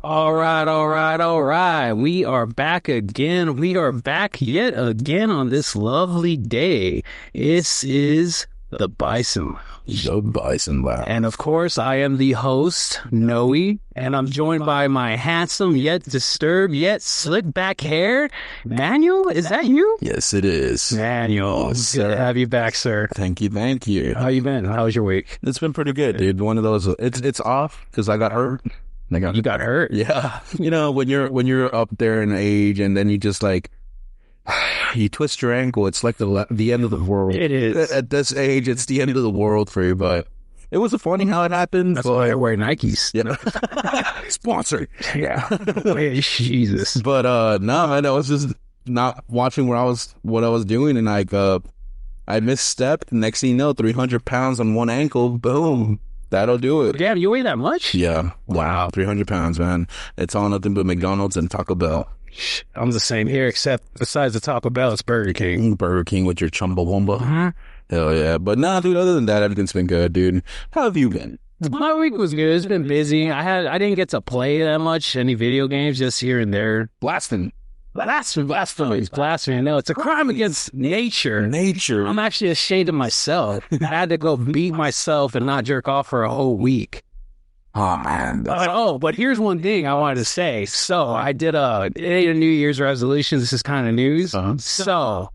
All right, all right, all right. We are back again. We are back yet again on this lovely day. This is the Bison. The Bison Lab. And of course, I am the host, Noe, and I'm joined by my handsome yet disturbed yet slick back hair, Manuel. Is that you? Yes, it is. Manuel, Yes, good to sir. have you back, sir. Thank you, thank you. How you been? How was your week? It's been pretty good, dude. One of those. It's off because I got hurt. You got hurt? Yeah. You know, when you're up there in age, and then you just like you twist your ankle, it's like the end of the world. It is. At this age, it's the end of the world for you. But it was funny how it happened. That's why I wear Nikes. You know, sponsored. Yeah. Jesus. But no, man, I was just not watching what I was doing, and like I misstepped. Next thing you know, 300 pounds on one ankle. Boom. That'll do it. Damn, you weigh that much? Yeah. Wow. 300 pounds, man. It's all nothing but McDonald's and Taco Bell. I'm the same here, except besides the Taco Bell, it's Burger King. Burger King with your Chumbawamba. Uh-huh. Hell yeah. But nah, dude, other than that, everything's been good, dude. How have you been? My week was good. It's been busy. I didn't get to play that much, any video games, just here and there. Blasting. Blasphemy. No, it's a crime against nature. Nature. I'm actually ashamed of myself. I had to go beat myself and not jerk off for a whole week. Oh, man. But here's one thing I wanted to say. So I did a New Year's resolution. This is kind of news. Uh-huh. So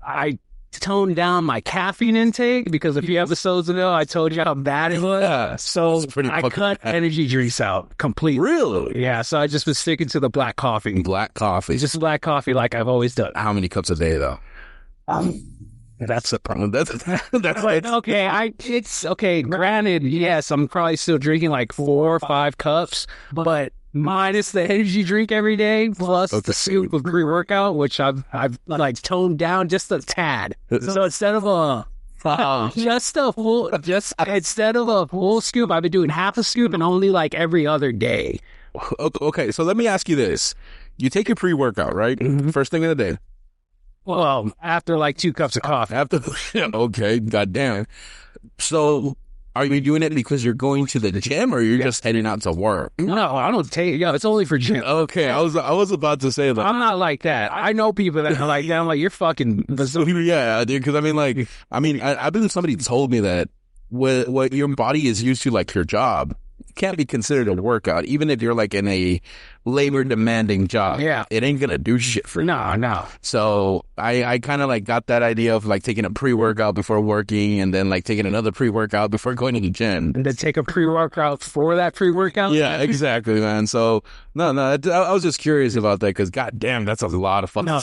I toned down my caffeine intake because a few episodes ago I told you how bad it was. Yeah. So It's pretty I fucking cut bad. energy drinks out completely. Really? Yeah, so I just been sticking to the black coffee. Black coffee. Just black coffee like I've always done. How many cups a day, though? That's the problem. That's But okay, it's okay. Granted, yes, I'm probably still drinking like 4 or 5 cups, but minus the energy drink every day, plus the scoop of pre-workout, which I've like toned down just a tad. So instead of instead of a full scoop, I've been doing half a scoop and only like every other day. Okay, so let me ask you this. You take your pre-workout, right? Mhm. First thing of the day. Well, after like 2 cups of coffee. Okay, goddamn. So, are you doing it because you're going to the gym, or you're just heading out to work? No, I don't take. Yeah, it's only for gym. Okay, I was about to say that. I'm not like that. I know people that are like that. I'm like, you're fucking. Yeah, dude. Because I believe somebody told me that what your body is used to, like your job, can't be considered a workout, even if you're like in a labor demanding job. Yeah. It ain't gonna do shit for you. No. So I kind of like got that idea of like taking a pre-workout before working, and then like taking another pre-workout before going to the gym. And then take a pre-workout for that pre-workout? Yeah, exactly, man. So no, I was just curious about that because goddamn, that's a lot of fun. No,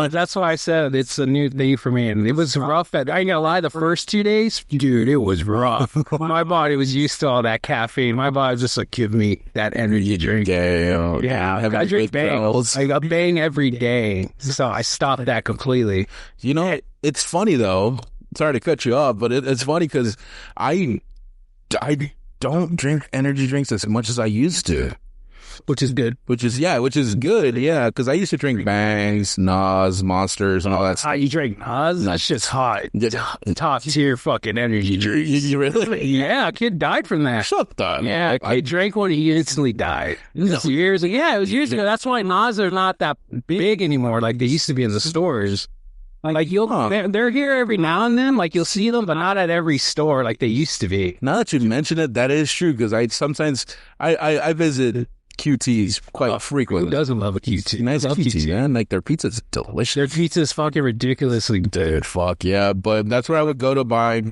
that's why I said it's a new thing for me. And it was rough. I ain't gonna lie, the first 2 days, dude, it was rough. My body was used to all that caffeine. My body was just like, give me that energy drink. Yeah, I drink Bang. I got Bang every day. So I stopped that completely. You know, it's funny though. Sorry to cut you off, but it's funny because I don't drink energy drinks as much as I used to. Which is good. Which is good, yeah. Because I used to drink Bangs, Noes, Monsters, and all that How stuff. you drink Noes? That shit's hot. Top tier fucking energy drink. You really? Yeah, a kid died from that. Shut up. Yeah, I drank one. He instantly died. It was years ago. Yeah, it was years ago. That's why Noes are not that big anymore, like they used to be in the stores. Like they're here every now and then. Like you'll see them, but not at every store like they used to be. Now that you mention it, that is true. Because I visit QTs quite frequently. Who doesn't love a QT? Nice QT, man. Like their pizza's delicious. Their pizza's fucking ridiculously good. Dude, fuck yeah. But that's where I would go to buy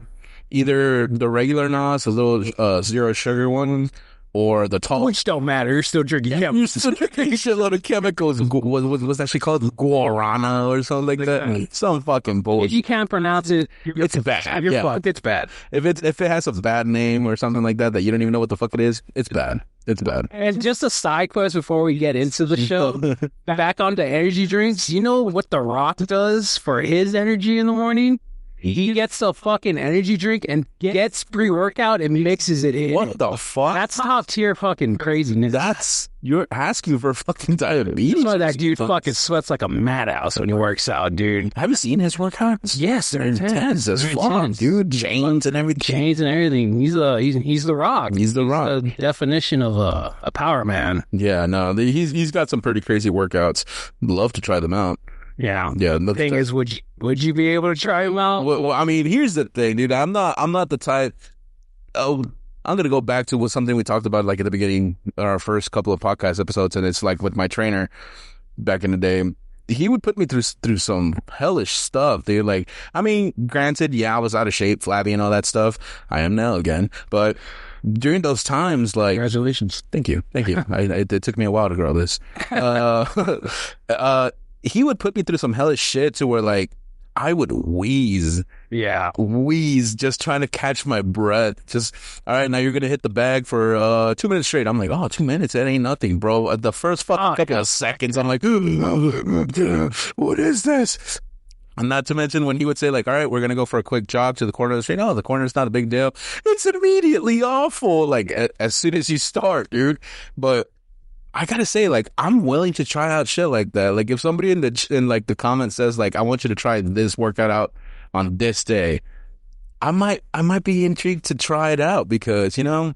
either the regular Nos, a little zero sugar one, or the tall. Which don't matter. You're still drinking. Yeah, You're still drinking a shitload of chemicals. What's actually called guarana or something like that. Some fucking if bullshit. you can't pronounce it, It's bad. you're Yeah. fucked. It's bad. If it has a bad name or something like that you don't even know what the fuck it is, it's bad. It's bad. And just a side quest before we get into the show. Back onto energy drinks. You know what The Rock does for his energy in the morning? He gets a fucking energy drink and gets pre-workout and mixes it in. What the fuck? That's top tier fucking craziness. You're asking for fucking diabetes. That's why that dude fucking sweats like a madhouse when he works out, dude. Have you seen his workouts? Yes, they're intense as fuck, dude. Chains and everything. He's the Rock. He's the Rock. The definition of a power man. Yeah, no, he's got some pretty crazy workouts. Love to try them out. Yeah. The thing is, would you be able to try them out? Well, I mean, here's the thing, dude. I'm not the type. Oh, I'm gonna go back to something we talked about like at the beginning, our first couple of podcast episodes, and it's like with my trainer back in the day. He would put me through some hellish stuff, dude. Like, I mean, granted, yeah, I was out of shape, flabby, and all that stuff. I am now again, but during those times, like, congratulations, thank you. It took me a while to grow this. He would put me through some hellish shit to where like I would wheeze. Yeah. Wheeze, just trying to catch my breath. Just, all right, now you're going to hit the bag for 2 minutes straight. I'm like, 2 minutes? That ain't nothing, bro. The first fucking couple of seconds, I'm like, what is this? And not to mention when he would say like, all right, we're going to go for a quick jog to the corner of the street. Oh, the corner's not a big deal. It's immediately awful. Like as soon as you start, dude. But I gotta say, like, I'm willing to try out shit like that. Like, if somebody in the comments says, like, I want you to try this workout out on this day, I might be intrigued to try it out because, you know,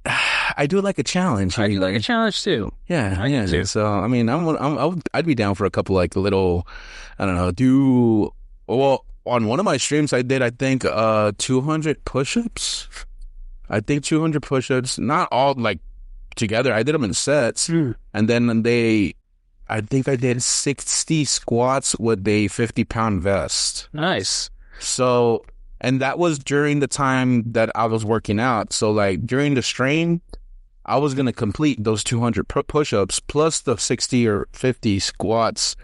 I do like a challenge. I do like a challenge too. Yeah, I do. So, I mean, I'd be down for a couple like little, I don't know, on one of my streams I did, I think, 200 push-ups. I think 200 push-ups, not all like together. I did them in sets, and then I think I did 60 squats with a 50-pound vest. Nice. So, and that was during the time that I was working out. So, like, during the stream, I was going to complete those 200 push-ups plus the 60 or 50 squats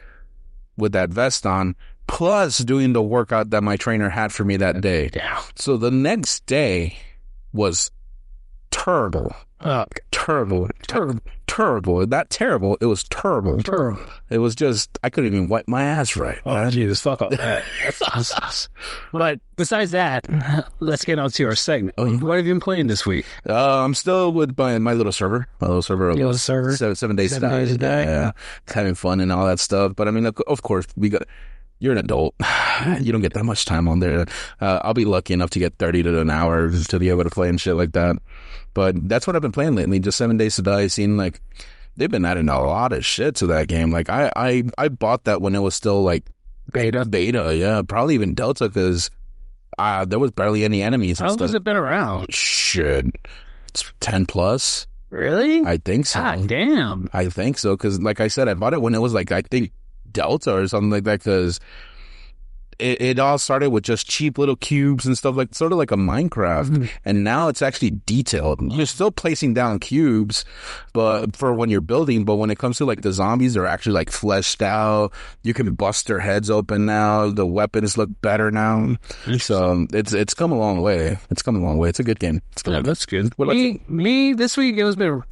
with that vest on, plus doing the workout that my trainer had for me that day. Yeah. So the next day was terrible. Terrible. Not terrible. It was terrible. It was just, I couldn't even wipe my ass right. Oh, Jesus, fuck all that. That's But besides that, let's get on to our segment. Oh, yeah. What have you been playing this week? I'm still with my little server. Your little server? 7 days. 7 days a day? Yeah. Having fun and all that stuff. But I mean, of course, you're an adult. You don't get that much time on there. I'll be lucky enough to get 30 to an hour to be able to play and shit like that. But that's what I've been playing lately. Just 7 Days to Die. Seen like they've been adding a lot of shit to that game. Like I bought that when it was still like beta. Yeah, probably even Delta because there was barely any enemies. How long has it been around? Shit, it's 10 plus. Really? I think so. God damn. I think so because, like I said, I bought it when it was like I think Delta or something like that because it all started with just cheap little cubes and stuff, like sort of like a Minecraft, and now it's actually detailed. You're still placing down cubes, but for when you're building, but when it comes to like the zombies, they're actually like fleshed out. You can bust their heads open now. The weapons look better now. So it's come a long way. It's come a long way. It's a good game. That's good. Me this week, it was been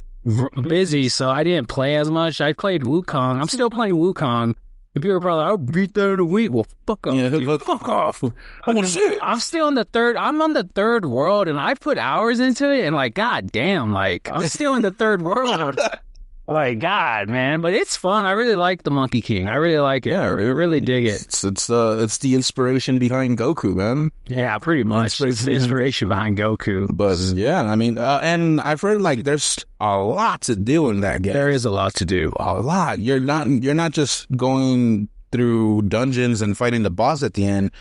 busy, so I didn't play as much. I played Wukong. I'm still playing Wukong. And people are probably like, I'll beat that in a week. Well, fuck off. Yeah, fuck off. I'm still on the third world, and I put hours into it, and like, god damn, like, I'm still in the third world. Like, God, man. But it's fun. I really like the Monkey King. I really like it. Yeah, I really dig it. It's the inspiration behind Goku, man. Yeah, pretty much. It's the inspiration behind Goku. But yeah, I mean, and I've heard like there's a lot to do in that game. There is a lot to do. A lot. You're not just going through dungeons and fighting the boss at the end.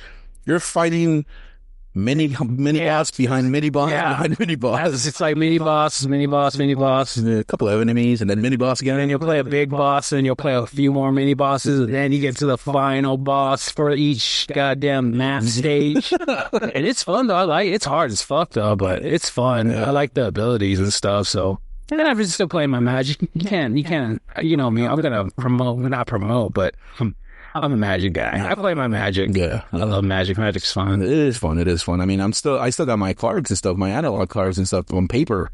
You're fighting mini boss behind mini boss behind mini boss. It's like mini boss, a couple of enemies, and then mini boss again. And you'll play a big boss, and you'll play a few more mini bosses, and then you get to the final boss for each goddamn map stage. And it's fun though. I like it. It's hard as fuck though, but it's fun. Yeah. I like the abilities and stuff. So, and I'm just still playing my magic. You can, you know me. I'm gonna not promote, but I'm a magic guy. I play my magic. Yeah. I love magic. Magic's fun. It is fun. I mean, I still got my cards and stuff, my analog cards and stuff on paper.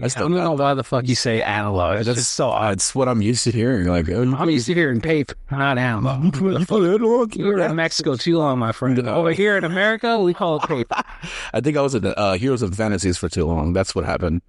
I still don't know got why the fuck you say analog. It's just so odd. That's what I'm used to hearing. Like, I'm used to hearing paper, not analog. You were in Mexico too long, my friend. Over here in America, we call it paper. I think I was at Heroes of Fantasies for too long. That's what happened.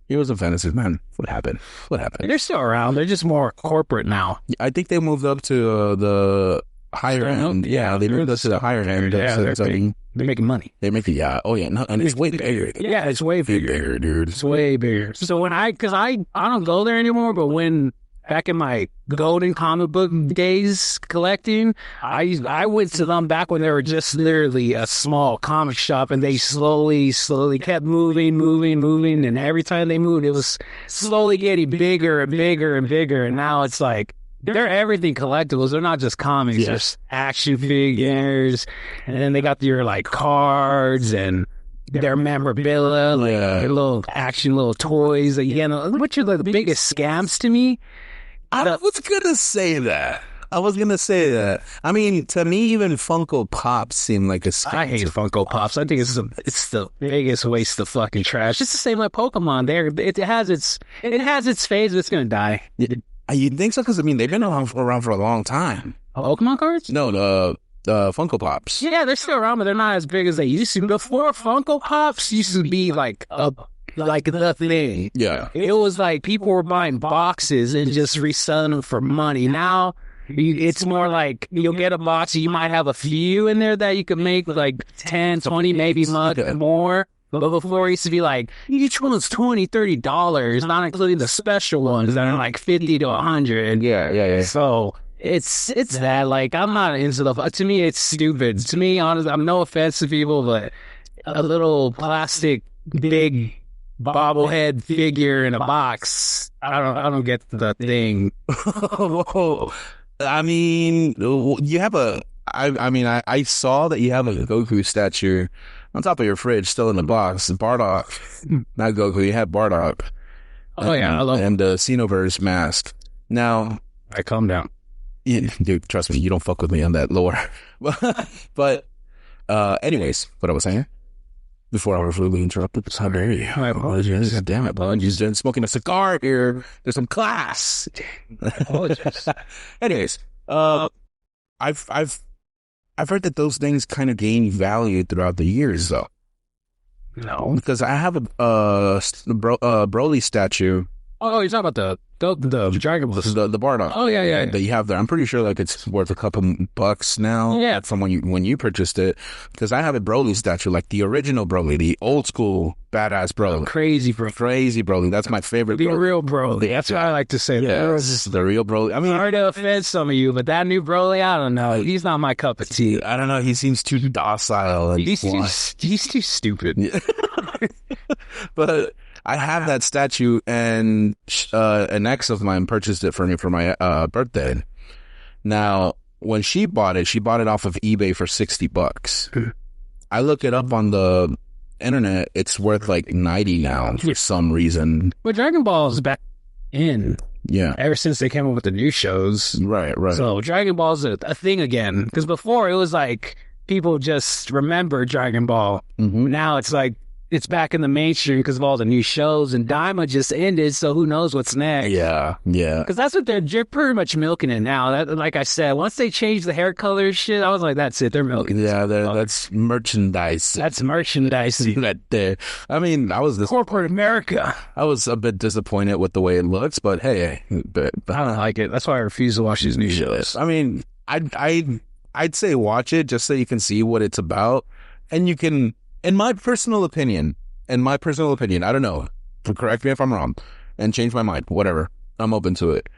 Heroes of Fantasies, man. What happened? They're still around. They're just more corporate now. I think they moved up to the higher end. Yeah, they moved up to the higher end. Yeah, they're making money. They're making, yeah. Oh, yeah. No, and it's way bigger. Yeah, it's way bigger, dude. It's way bigger. So because I don't go there anymore, but when back in my golden comic book days collecting, I went to them back when they were just literally a small comic shop, and they slowly kept moving, and every time they moved, it was slowly getting bigger and bigger and bigger, and now it's like they're everything collectibles. They're not just comics. There's action figures, and then they got your like cards and their memorabilia, like their little action little toys. You know, which are the biggest scams to me. I was gonna say that. I mean, to me, even Funko Pops seem like a scam. I hate Funko Pops. I think it's the biggest waste of fucking trash. It's the same like Pokemon. It has its phase, but it's gonna die. You think so? Because I mean, they've been around for a long time. Pokemon cards? No, the Funko Pops. Yeah, they're still around, but they're not as big as they used to. Before, Funko Pops used to be like the thing. Yeah. It was like people were buying boxes and just reselling them for money. Now, it's more like you'll get a box, you might have a few in there that you could make like 10, 20, maybe much more. But before, it used to be like, each one's $20, $30, not including the special ones that are like 50 to 100. Yeah. So it's that, like, I'm not into to me, it's stupid. To me, honestly, I'm no offense to people, but a little plastic, big bobblehead figure in a box, I don't get the thing. I mean, you have I saw that you have a Goku statue on top of your fridge, still in the box. Bardock, not Goku. You have Bardock. Oh yeah, I love and the Xenoverse mask. Now, I calm down, dude. Trust me, you don't fuck with me on that lore. But anyways, what I was saying before I was rudely interrupted. How dare you? My apologies. God damn it, bud! You've been smoking a cigar here. There's some class. Apologies. Anyways, I've heard that those things kind of gain value throughout the years, though. No, because I have a Broly statue. Oh, you're talking about the Dragon Ball, the Bardock. Oh yeah. That you have there. I'm pretty sure like it's worth a couple bucks now. Yeah, from when you purchased it. Because I have a Broly statue, like the original Broly, the old school badass Broly. Crazy Broly. That's my favorite. The real Broly. That's what I like to say. Yeah, the real Broly. I mean, sorry to offend some of you, but that new Broly, I don't know. He's not my cup of tea. I don't know. He seems too docile. He's too stupid. But I have that statue, and an ex of mine purchased it for me for my birthday. Now, when she bought it off of eBay for $60. I look it up on the internet; it's worth like $90 now for some reason. But Dragon Ball is back in. Yeah. Ever since they came up with the new shows. Right. So Dragon Ball's a thing again. Because before it was like people just remember Dragon Ball. Mm-hmm. Now it's like it's back in the mainstream because of all the new shows, and Daima just ended, so who knows what's next? Yeah. Because that's what they're pretty much milking it now. That, like I said, once they changed the hair color shit, I was like, that's it. They're milking. Yeah, that's merchandise. That's merchandise. I mean, corporate America. I was a bit disappointed with the way it looks, but hey, I don't like it. That's why I refuse to watch these new shows. I mean, I'd say watch it just so you can see what it's about, and you can. In my personal opinion, I don't know, correct me if I'm wrong, and change my mind, whatever, I'm open to it.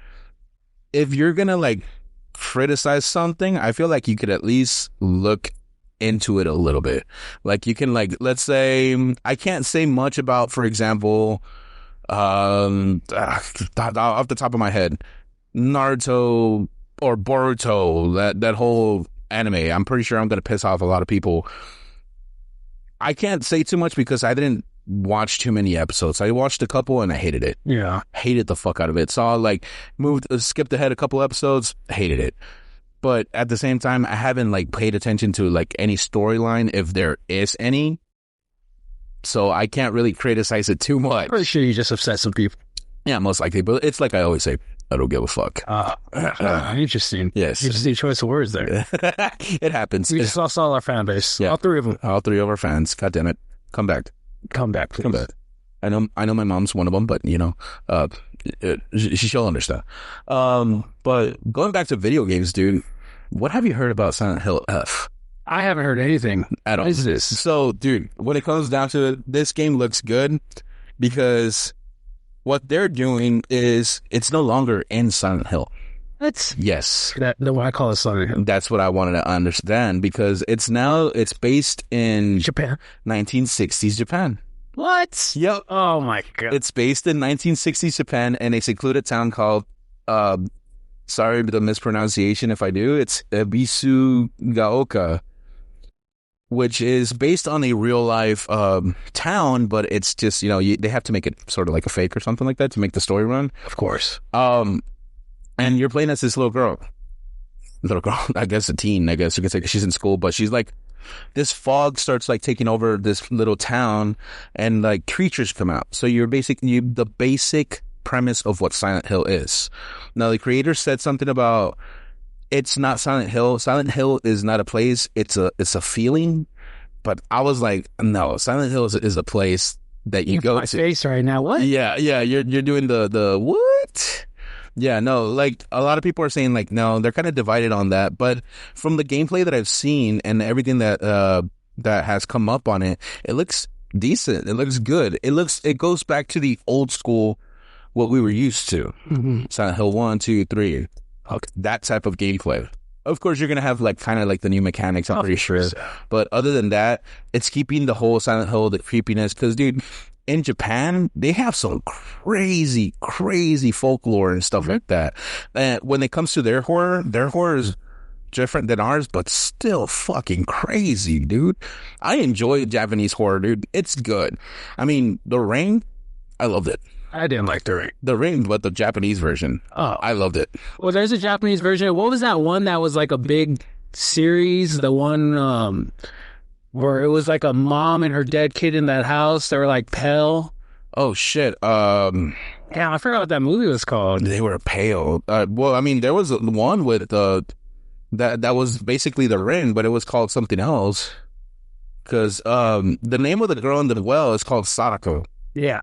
If you're gonna like criticize something, I feel like you could at least look into it a little bit. Like you can like, let's say, I can't say much about, for example, off the top of my head, Naruto or Boruto, that whole anime. I'm pretty sure I'm gonna piss off a lot of people. I can't say too much because I didn't watch too many episodes. I watched a couple and I hated it. Yeah. Hated the fuck out of it. So I like skipped ahead a couple episodes, hated it. But at the same time, I haven't like paid attention to like any storyline, if there is any. So I can't really criticize it too much. Pretty sure you just upset some people. Yeah, most likely. But it's like I always say, I don't give a fuck. Interesting. Yes. Interesting choice of words there. It happens. We just lost all our fan base. Yeah. All three of them. All three of our fans. God damn it. Come back. Come back, please. Come back. I know my mom's one of them, but she'll understand. But going back to video games, dude, what have you heard about Silent Hill F? I haven't heard anything At all. What is this? So, dude, when it comes down to it, this game looks good because what they're doing is it's no longer in Silent Hill. That's Yes. what I call it Silent Hill. That's what I wanted to understand because it's based in Japan. 1960s Japan. What? Yep. Oh my god. It's based in 1960s Japan in a secluded town called, sorry for the mispronunciation if I do, it's Ibisugaoka, which is based on a real life town, but it's just, they have to make it sort of like a fake or something like that to make the story run. Of course. And you're playing as this little girl, I guess a teen, I guess you could say. She's in school, but she's like, this fog starts like taking over this little town and like creatures come out. So the basic premise of what Silent Hill is. Now the creator said something about it's not Silent Hill. Silent Hill is not a place. It's a feeling. But I was like, no, Silent Hill is a place that you go my to. face right now. What? Yeah. You're doing the what? Yeah, no, like a lot of people are saying like, no, they're kind of divided on that. But from the gameplay that I've seen and everything that has come up on it, it looks decent. It looks good. It goes back to the old school, what we were used to. Mm-hmm. Silent Hill 1, 2, 3. Okay. That type of gameplay. Of course, you're going to have like kind of like the new mechanics, I'm pretty sure. But other than that, it's keeping the whole Silent Hill, the creepiness. Because, dude, in Japan, they have some crazy, crazy folklore and stuff like that. And when it comes to their horror is different than ours, but still fucking crazy, dude. I enjoy Japanese horror, dude. It's good. I mean, The Ring, I loved it. I didn't like The Ring. The Ring, but the Japanese version. Oh, I loved it. Well, there's a Japanese version. What was that one that was like a big series? The one where it was like a mom and her dead kid in that house. They were like pale. Oh shit. Yeah, I forgot what that movie was called. They were pale. Well, I mean, there was one with that was basically The Ring, but it was called something else. Because the name of the girl in the well is called Sadako. Yeah.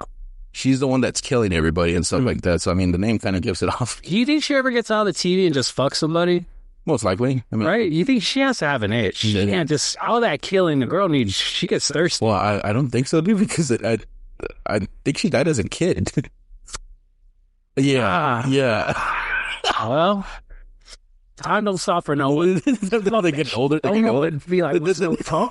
She's the one that's killing everybody and stuff like that. So, I mean, the name kind of gives it off. Do you think she ever gets on the TV and just fucks somebody? Most likely. I mean, right? You think she has to have an itch? She can't just, all that killing the girl needs, she gets thirsty. Well, I don't think so, dude, because I think she died as a kid. Yeah. Well, time don't stop for no one. They get older. They get older. Be like, what's up, huh?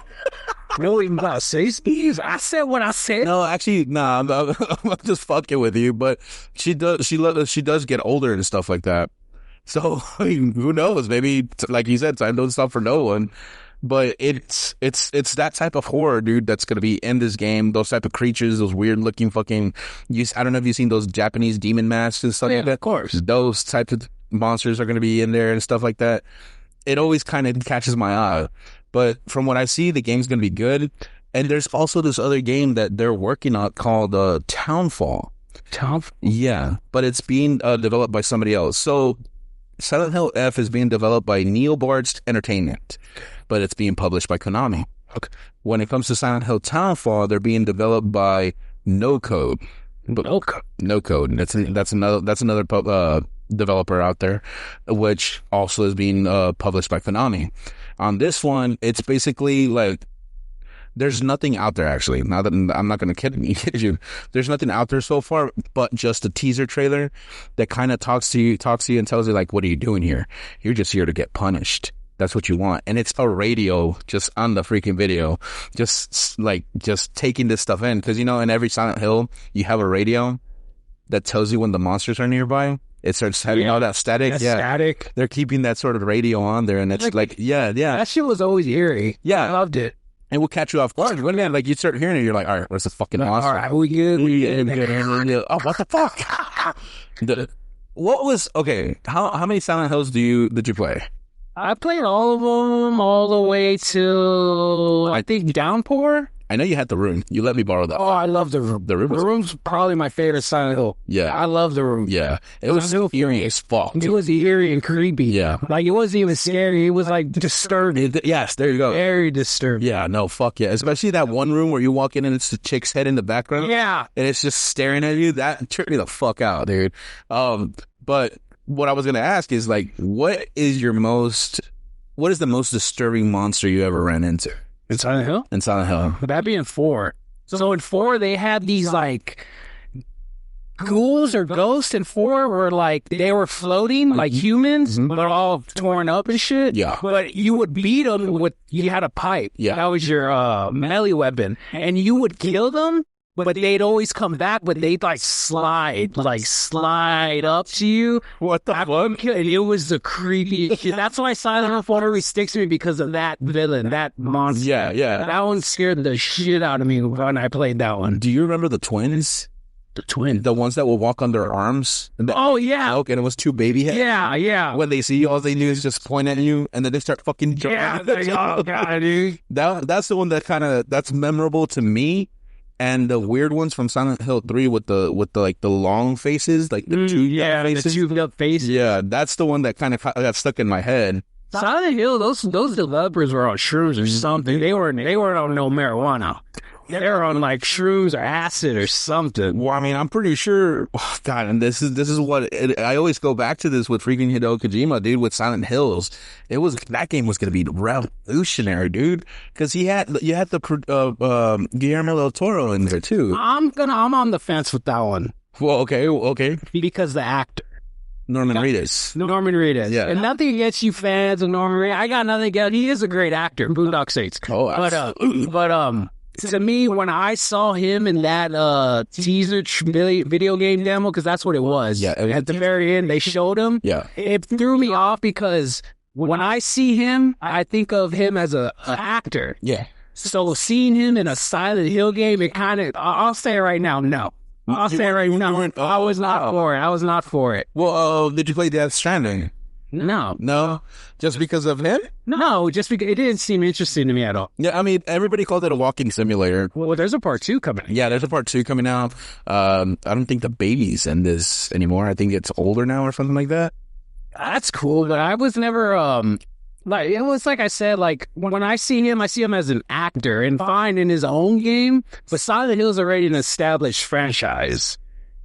No, even about to say, Steve. I said what I said. No, actually, nah. I'm just fucking with you. But she does get older and stuff like that. So I mean, who knows? Maybe, like you said, time don't stop for no one. But it's that type of horror, dude. That's gonna be in this game. Those type of creatures, those weird looking fucking. I don't know if you've seen those Japanese demon masks and stuff like that. Of course, those types of monsters are gonna be in there and stuff like that. It always kind of catches my eye. But from what I see, the game's going to be good. And there's also this other game that they're working on called Townfall. Townfall? Yeah, but it's being developed by somebody else. So Silent Hill F is being developed by Neobards Entertainment, but it's being published by Konami. Okay. When it comes to Silent Hill Townfall, they're being developed by No Code. No Code. That's another developer out there, which also is being published by Konami. On this one, it's basically like there's nothing out there actually. Now that I'm not going to kid you, there's nothing out there so far, but just a teaser trailer that kind of talks to you and tells you like, what are you doing here? You're just here to get punished. That's what you want. And it's a radio just on the freaking video, just taking this stuff in. Because, in every Silent Hill, you have a radio that tells you when the monsters are nearby. It starts having all that static. Static. They're keeping that sort of radio on there. And it's like. That shit was always eerie. Yeah. I loved it. And we'll catch you off guard. When you start hearing it, you're like, all right, what's this fucking monster? All right, we good? Oh, what the fuck? How many Silent Hills did you play? I played all of them all the way to, I think, Downpour. I know you had the room. You let me borrow that. Oh, I love the room. The room was- The room's probably my favorite Silent Hill. Yeah. I love the room. Yeah. It was so eerie as fuck. It was eerie and creepy. Yeah. Like, it wasn't even scary. It was, like, disturbing. Yes, there you go. Very disturbing. Yeah, no, fuck yeah. Especially that one room where you walk in and it's the chick's head in the background. Yeah. And it's just staring at you. That tripped me the fuck out, dude. But what I was going to ask is, like, what is the most disturbing monster you ever ran into? In Silent Hill? In Silent Hill. But that'd be in 4. So in 4, they had these, like, ghouls or ghosts in 4 were, like, they were floating like humans, but all torn up and shit. Yeah. But you would beat them with, you had a pipe. Yeah. That was your melee weapon. And you would kill them, but they'd always come back, but they'd, like, slide up to you. What the fuck? It was the creepy shit. That's why Silent Hill 4 always sticks to me, because of that villain, that monster. Yeah, yeah. That one scared the shit out of me when I played that one. Do you remember the twins? The twin. The ones that will walk on their arms? And Oh, yeah. and it was 2 baby heads? Yeah. When they see you, all they do is just point at you, and then they start fucking Yeah. jumping. Oh, God, dude. That's the one that's memorable to me. And the weird ones from Silent Hill 3 with the like the long faces, like the two faces. The tubed up faces. Yeah, that's the one that kind of got stuck in my head. Silent Hill, those developers were on shrooms or something. They weren't on no marijuana. They were on, like, shrooms or acid or something. Well, I mean, I'm pretty sure. Oh, God, and this is what I always go back to this with freaking Hideo Kojima, dude. With Silent Hills, that game was going to be revolutionary, dude, because you had the Guillermo del Toro in there too. I'm on the fence with that one. Well, okay, Because the actor. Norman Reedus. Yeah. And nothing against you fans of Norman Reedus. I got nothing against. He is a great actor. Boondock Saints. Oh, but to me, when I saw him in that teaser video game demo, because that's what it was. Yeah. At the very end, they showed him. Yeah. It threw me off because when I see him, I think of him as an actor. Yeah. So seeing him in a Silent Hill game, it kind of, I'll say it right now, no. I'll say it right now. I was not for it. Well, did you play Death Stranding? No, just because of him? No, just because it didn't seem interesting to me at all. Yeah, I mean, everybody called it a walking simulator. Well, there's a part 2 coming. Yeah, there's a part 2 coming out. I don't think the baby's in this anymore. I think it's older now or something like that. That's cool, but I was never like, it was like I said, like, when I see him as an actor and fine in his own game, but Silent Hill's already an established franchise.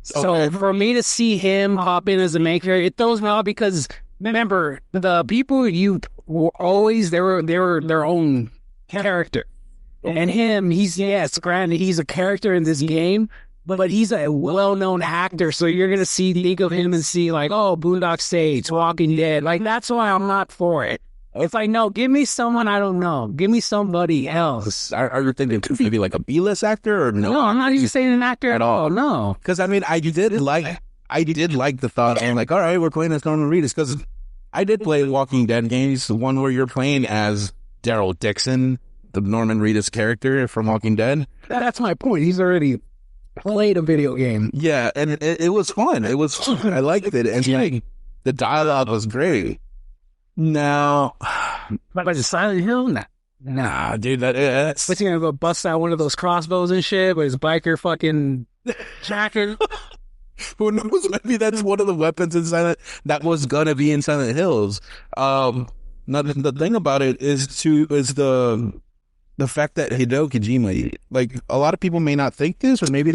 So for me to see him hop in as a main character, it throws me off because remember, the people you were always, they were their own character. And him, granted, he's a character in this game, but he's a well-known actor, so you're going to think of him and see, like, oh, Boondock Saints, Walking Dead. Like, that's why I'm not for it. It's like, no, give me someone I don't know. Give me somebody else. Are you thinking maybe like a B-list actor or no? No, I'm not even saying an actor at all. No. Because, I mean, I did like the thought. I'm like, all right, we're playing as Norman Reedus. Because I did play Walking Dead games, the one where you're playing as Daryl Dixon, the Norman Reedus character from Walking Dead. That's my point. He's already played a video game. Yeah, and it was fun. It was fun. I liked it. And like, the dialogue was great. Now, but the Silent Hill, nah, dude, that's... What's he gonna go bust out one of those crossbows and shit with his biker fucking jacket? Who knows? Maybe that's one of the weapons that was gonna be in Silent Hills. Now the thing about it is the fact that Hideo Kojima, like, a lot of people may not think this, or maybe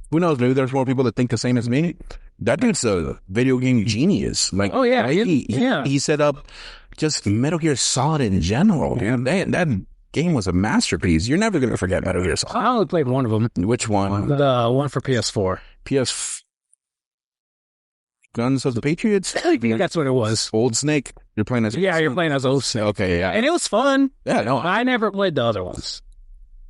who knows? Maybe there's more people that think the same as me. That dude's a video game genius. Like, oh yeah, he set up just Metal Gear Solid in general. Man, that game was a masterpiece. You're never gonna forget Metal Gear Solid. I only played one of them. Which one? The one for PS4. Guns of the Patriots? I think that's what it was. Old Snake. You're playing as Old Snake. Okay, yeah. And it was fun. Yeah, no. I never played the other ones.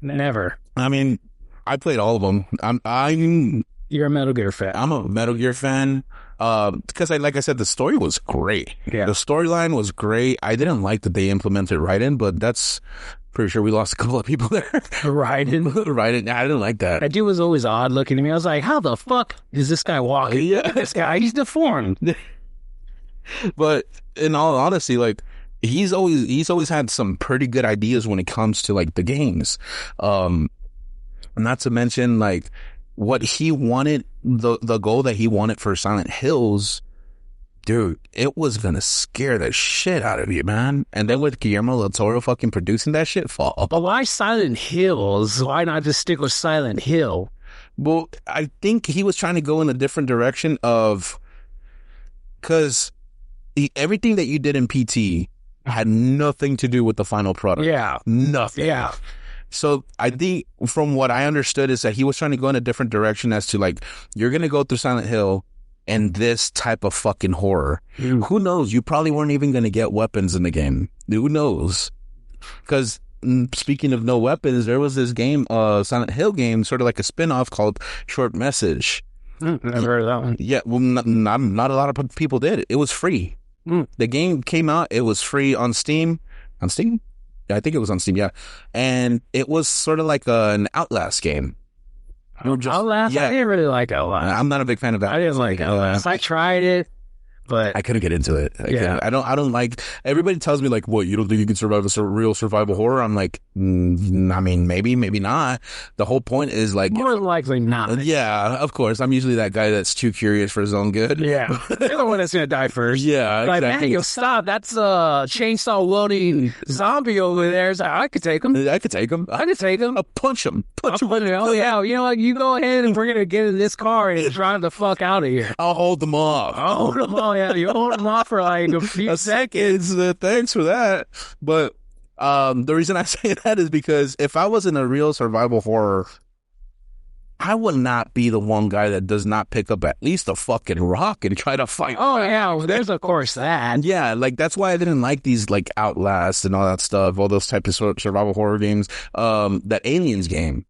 Never. I mean, I played all of them. You're a Metal Gear fan. I'm a Metal Gear fan. Because like I said, the story was great. Yeah. The storyline was great. I didn't like that they implemented Raiden, but that's pretty sure we lost a couple of people there. Raiden. I didn't like that. That dude was always odd looking to me. I was like, how the fuck is this guy walking? Yeah. This guy, he's deformed. But in all honesty, like, he's always had some pretty good ideas when it comes to like the games. Not to mention like what he wanted, the goal that he wanted for Silent Hills. Dude, it was gonna scare the shit out of you, man. And then with Guillermo del Toro fucking producing that shit, fall. But why Silent Hills? Why not just stick with Silent Hill? Well, I think he was trying to go in a different direction of, because everything that you did in PT had nothing to do with the final product. Yeah. Nothing. Yeah. So I think from what I understood is that he was trying to go in a different direction as to like, you're going to go through Silent Hill and this type of fucking horror. Who knows? You probably weren't even going to get weapons in the game. Who knows? Because speaking of no weapons, there was this game, Silent Hill game, sort of like a spin-off called Short Message. Never heard of that one. Yeah, well, not a lot of people did. It was free. The game came out. It was free on Steam. On Steam? Yeah, I think it was on Steam, yeah. And it was sort of like an Outlast game. Outlast? Yeah. I didn't really like Outlast. I'm not a big fan of that. I didn't like Outlast. I tried it, but I couldn't get into it. I don't like, everybody tells me like, what, you don't think you can survive a real survival horror? I'm like, I mean, maybe not. The whole point is like, more than likely not. Yeah, of course. I'm usually that guy that's too curious for his own good. Yeah. You're the one that's going to die first. Yeah, like, exactly. man, yo, stop. That's a chainsaw wielding zombie over there. Like, I could take him. I could take him. I'll punch him. Oh, yeah. You know what? You go ahead and we're going to get in this car and drive the fuck out of here. I'll hold them off. Oh, yeah. You hold them off for like a few seconds. Thanks for that. But the reason I say that is because if I was in a real survival horror, I would not be the one guy that does not pick up at least a fucking rock and try to fight. Oh, yeah. Well, there's, of course, that. Yeah, like, that's why I didn't like these, like, Outlast and all that stuff, all those types of survival horror games. That Aliens game.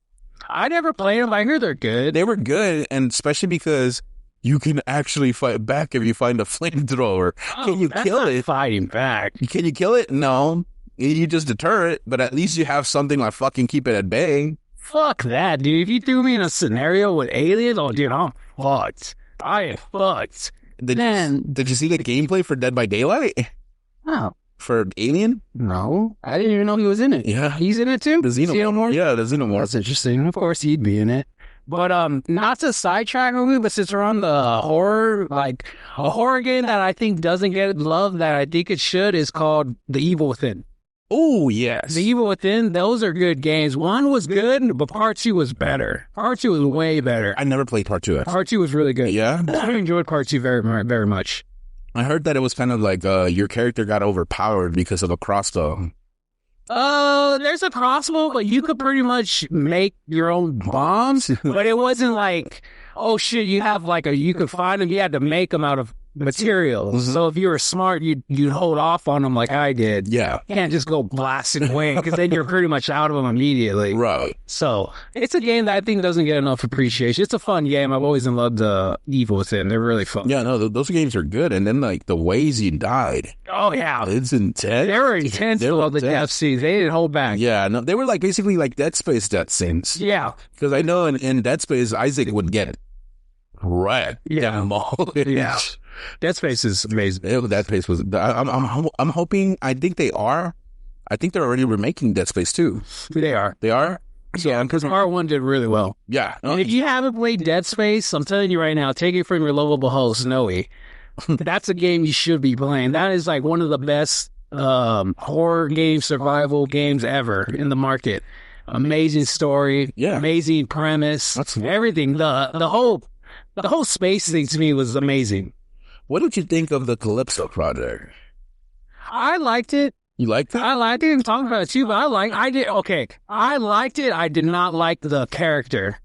I never played them. I hear they're good. They were good, and especially because you can actually fight back if you find a flamethrower. Can you kill it? Fighting back. Can you kill it? No. You just deter it, but at least you have something like fucking keep it at bay. Fuck that, dude. If you threw me in a scenario with aliens, oh, dude, I'm fucked. I am fucked. Did you see the gameplay for Dead by Daylight? Oh. For Alien? No. I didn't even know he was in it. Yeah. He's in it too? The Xenomorph? Yeah, the Xenomorph. That's interesting. Of course, he'd be in it. But not to sidetrack movie, but since we're on the horror, like a horror game that I think doesn't get love that I think it should is called The Evil Within. Oh, yes. The Evil Within, those are good games. One was good, but part two was better. Part two was way better. I never played part two. Part two was really good. Yeah? I enjoyed part two very, very much. I heard that it was kind of like your character got overpowered because of a crossbow. There's a crossbow, but you could pretty much make your own bombs. But it wasn't like, oh shit, you could find them. You had to make them out of materials. So if you were smart, you'd hold off on them like I did. Yeah. You can't just go blasting away because then you're pretty much out of them immediately. Right. So it's a game that I think doesn't get enough appreciation. It's a fun game. I've always loved the Evil Within. They're really fun. Yeah, no, those games are good. And then like the ways you died. Oh yeah, it's intense. They were intense. They were the death scenes. They didn't hold back. Yeah, no, they were like basically like Dead Space death scenes. Yeah, because I know in Dead Space Isaac would get wrecked. Yeah, yeah. Dead Space is amazing. Dead Space was. I'm hoping. I think they are. I think they're already remaking Dead Space 2. They are. They are. So, yeah, because Part 1 did really well. Yeah. And if you haven't played Dead Space, I'm telling you right now, take it from your lovable host, Noes. That's a game you should be playing. That is like one of the best horror game survival games ever in the market. Amazing story. Yeah. Amazing premise. That's everything. The whole space thing to me was amazing. What did you think of the Calypso project? I liked it. You liked it? I liked it. I'm talking about it too, but I liked it. I did not like the character.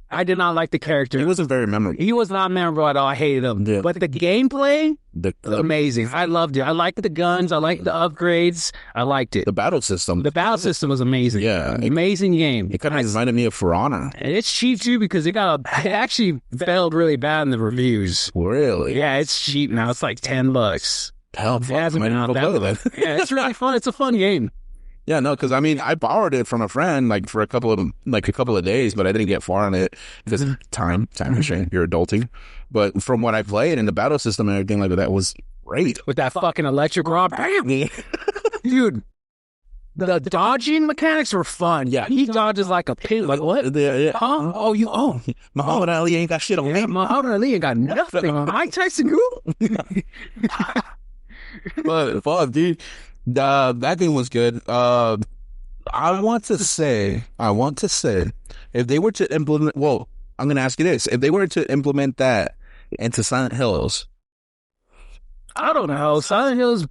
He wasn't very memorable. He was not memorable at all. I hated him. Yeah. But the gameplay, amazing. I loved it. I liked the guns. I liked the upgrades. I liked it. The battle system. The battle system was amazing. Yeah. Amazing game. It kind of reminded me of For Honor. And it's cheap too because it actually failed really bad in the reviews. Really? Yeah, it's cheap now. It's like $10. Hell, yeah, it's really fun. It's a fun game. Yeah, no, because I mean, I borrowed it from a friend like for a couple of days, but I didn't get far on it because time constraint. You're adulting, but from what I played and the battle system and everything like that was great. With that fucking electric rod, bam! Dude, the dodging mechanics were fun. Yeah. He dodges like a pin. Like, what? Yeah. Huh? Oh. Muhammad Ali ain't got shit on me. Muhammad Ali ain't got nothing. Mike Tyson, who? But fuck, dude, that game was good. I want to say, if they were to implement, well, I'm gonna ask you this: if they were to implement that into Silent Hills, I don't know. Silent Hills.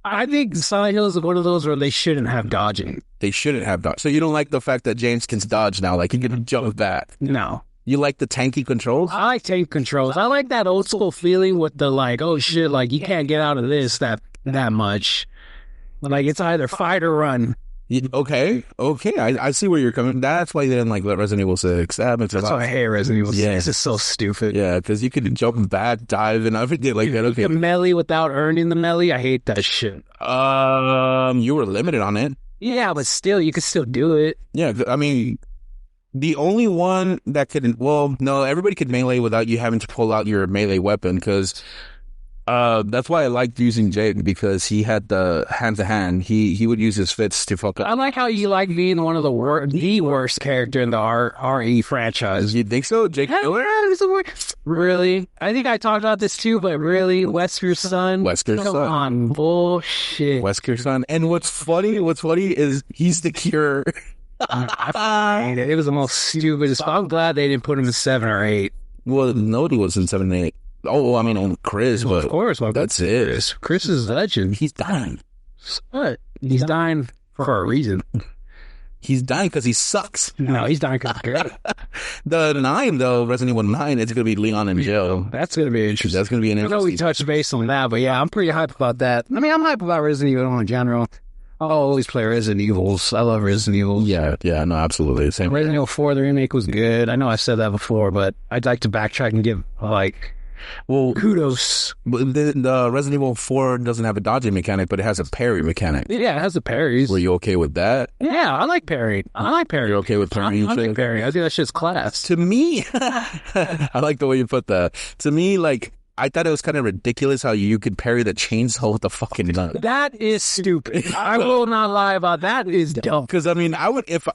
I think Silent Hills is one of those where they shouldn't have dodging. they shouldn't have dodged. So you don't like the fact that James can dodge now, like he can jump back. No. You like the tanky controls? I like tank controls. I like that old school feeling with the like, oh shit, like you can't get out of this that much. Like it's either fight or run. Okay. I see where you're coming. That's why you didn't like Resident Evil 6. That's why I hate Resident Evil 6. Yeah. It's just so stupid. Yeah, because you could jump back, dive, and everything like that. Okay. You can melee without earning the melee. I hate that shit. You were limited on it. Yeah, but still, you could still do it. Yeah, I mean, the only one that could, well, no, everybody could melee without you having to pull out your melee weapon, because that's why I liked using Jake, because he had the hand-to-hand. He would use his fists to fuck up. I like how you like being one of the worst character in the RE franchise. You think so? Jake Miller? Really? I think I talked about this too, but really? Wesker's son? Wesker's Come son. on, bullshit. Wesker's son. And what's funny is he's the cure. I hate it. It was the most stupidest. I'm glad they didn't put him in 7 or 8. Well, nobody was in 7 and 8. Oh, I mean, Chris, but of course. Well, that's it. Chris is a legend. He's dying. What? He's dying for a reason. He's dying because he sucks. No, he's dying because he's good. The 9, though, Resident Evil 9, it's going to be Leon in jail. That's going to be interesting. That's going to be an I know interesting. we touched base on that, but yeah, I'm pretty hyped about that. I mean, I'm hyped about Resident Evil in general. I'll always play Resident Evils. I love Resident Evil. Yeah, no, absolutely. Same. Resident Evil 4, the remake was good. I know I said that before, but I'd like to backtrack and give, kudos. The Resident Evil 4 doesn't have a dodging mechanic, but it has a parry mechanic. Yeah, it has the parries. Were you okay with that? Yeah, I like parry. You're okay with parry? I like parry. I think that shit's class. To me, I like the way you put that. To me, like, I thought it was kind of ridiculous how you could parry the chainsaw with the fucking gun. That is stupid. I will not lie about that. That is dumb. Because, I mean,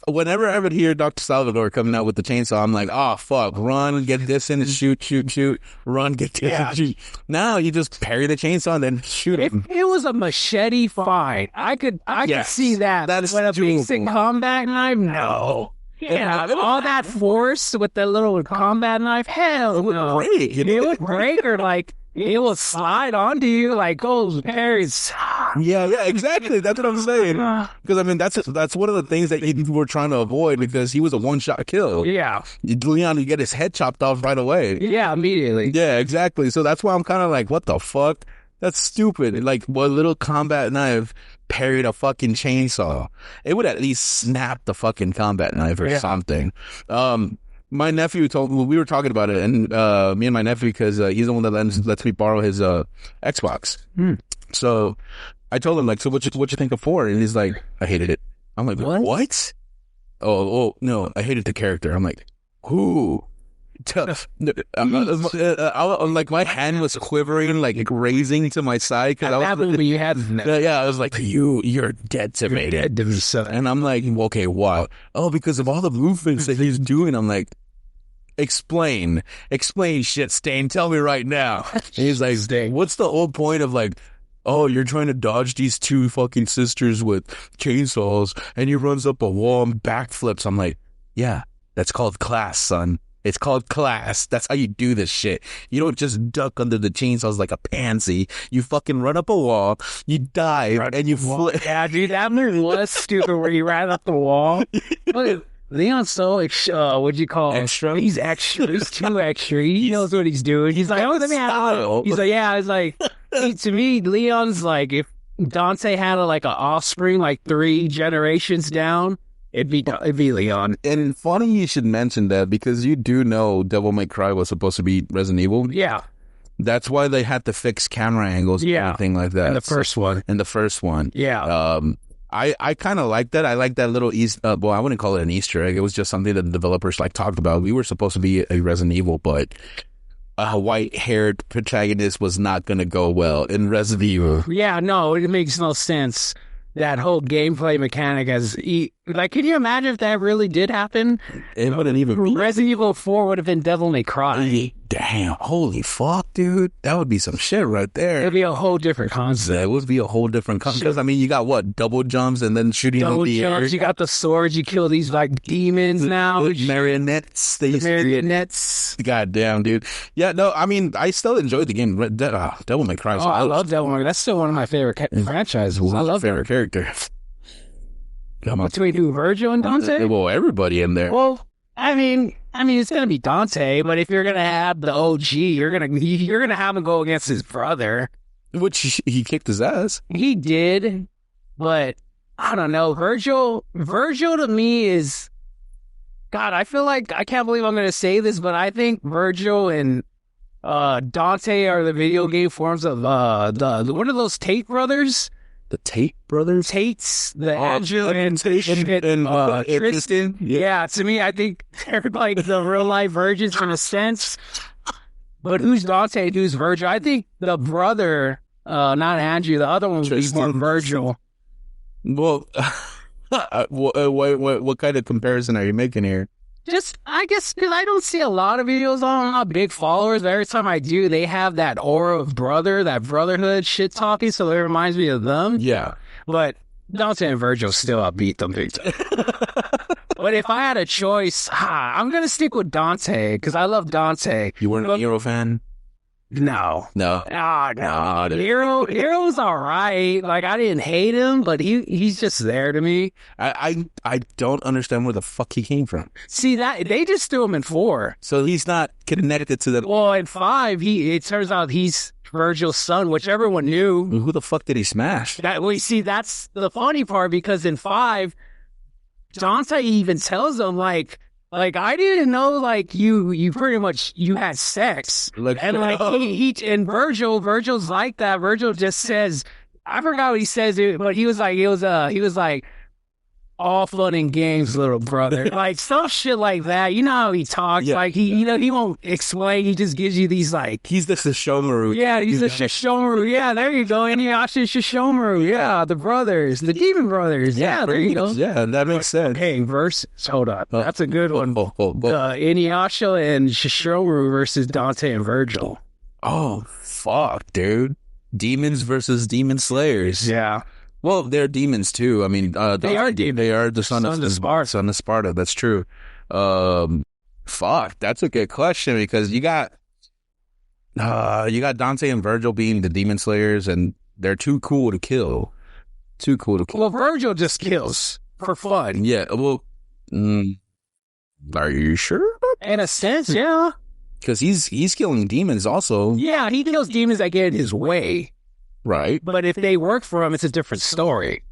whenever I would hear Dr. Salvador coming out with the chainsaw, I'm like, oh, fuck, run, get this in and shoot, run, get this and shoot. Now you just parry the chainsaw and then shoot him. If it was a machete, fine. I could see that. That is a doable. basic combat knife? No. Yeah, all that force with the little combat knife? Hell no. It would break or like it will slide onto you like those parries. Yeah, exactly. That's what I'm saying. Because I mean, that's one of the things that you were trying to avoid, because he was a one-shot kill. Yeah, Leon would get his head chopped off right away. Yeah, immediately. Yeah, exactly. So that's why I'm kind of like, what the fuck? That's stupid. Like, what little combat knife parried a fucking chainsaw? It would at least snap the fucking combat knife or something. My nephew told me, we were talking about it, and me and my nephew, because he's the one that lets me borrow his Xbox. So I told him, like, so what you think of 4? And he's like, I hated it. I'm like, what? Oh no, I hated the character. I'm like, who? I'm like, my hand was quivering, like raising to my side, because that movie you had. I was like, you're dead to me. And I'm like, okay, why? Oh, because of all the movements that he's doing. I'm like, explain shit, Stain. Tell me right now. And he's like, what's the whole point of like, oh, you're trying to dodge these 2 fucking sisters with chainsaws, and he runs up a wall and backflips. I'm like, yeah, that's called class, son. It's called class. That's how you do this shit. You don't just duck under the chainsaws like a pansy. You fucking run up a wall, you dive, and you flip. Yeah, dude, that movie was stupid where he ran up the wall. Leon's so, what'd you call him? Extra? He's extra. He's too extra. He knows what he's doing. He's like, oh, let me have it. He's like, yeah, it's like, to me, Leon's like, if Dante had an offspring like 3 generations down, it'd be Leon. And funny you should mention that, because you do know Devil May Cry was supposed to be Resident Evil. Yeah. That's why they had to fix camera angles and everything like that. In the first one. Yeah. I kind of like that. I like that little I wouldn't call it an Easter egg. It was just something that the developers talked about. We were supposed to be a Resident Evil, but a white-haired protagonist was not going to go well in Resident Evil. Yeah, no, it makes no sense. that whole gameplay mechanic like, can you imagine if that really did happen? It wouldn't even Resident Evil 4 would have been Devil May Cry. Damn, holy fuck, dude. That would be some shit right there. It'd be a whole different concept. It would be a whole different concept. Because, I mean, you got what? Double jumps and then shooting Double up the air. jumps, you got the swords, you kill these, like, demons now. Marionettes. Marionettes. God damn, dude. Yeah, no, I mean, I still enjoyed the game. Devil May Cry. Oh, I love Devil May Cry. That's still one of my favorite franchises. I love favorite character. Between who, Virgil and Dante? Well, everybody in there. Well, I mean, it's gonna be Dante, but if you're gonna have the OG, you're gonna have him go against his brother, which he kicked his ass. He did, but I don't know. Virgil to me is, God. I feel like I can't believe I'm gonna say this, but I think Virgil and Dante are the video game forms of the one of those Tate brothers. The Tate brothers? Tates, the Andrew and Tristan. Yeah, to me, I think they're like the real life virgins in a sense. But who's Dante and who's Virgil? I think the brother, not Andrew, the other one would be more Virgil. Well, what kind of comparison are you making here? Just, I guess, because I don't see a lot of videos on. I'm not big followers, but every time I do, they have that aura of that brotherhood shit talking, so it reminds me of them. Yeah. But Dante and Virgil still outbeat them big time. But if I had a choice, I'm going to stick with Dante, because I love Dante. You weren't a Hero fan? No. No. No. Hero's all right. Like, I didn't hate him, but he's just there to me. I don't understand where the fuck he came from. See, that they just threw him in 4. So he's not connected to the... Well, in 5, it turns out he's Virgil's son, which everyone knew. Who the fuck did he smash? That's the funny part, because in 5, Dante even tells him, like, I didn't know, like, you pretty much, you had sex. And, like, Virgil's like that. Virgil just says, I forgot what he says, but he was like, all fun and games, little brother. Like, some shit like that. You know how he talks? Yeah. Like, he won't explain. He just gives you these, like... He's the Shishomaru. Yeah, he's the Shishomaru. Yeah, there you go. Inuyasha Shishomaru. Yeah, the brothers. The demon brothers. Yeah, there you go. Yeah, that makes sense. Okay, versus... Hold on. That's a good one. Inuyasha and Shishomaru versus Dante and Virgil. Oh, fuck, dude. Demons versus demon slayers. Yeah. Well, they're demons too. I mean, they are demons. They are the son of Sparta. Son of Sparta. That's true. Fuck, that's a good question, because you got Dante and Virgil being the demon slayers, and they're too cool to kill. Well, Virgil just kills for fun. Yeah. Well, are you sure? In a sense, yeah. Because he's killing demons also. Yeah, he kills demons that get in his way. Right. But if they work for him, it's a different story.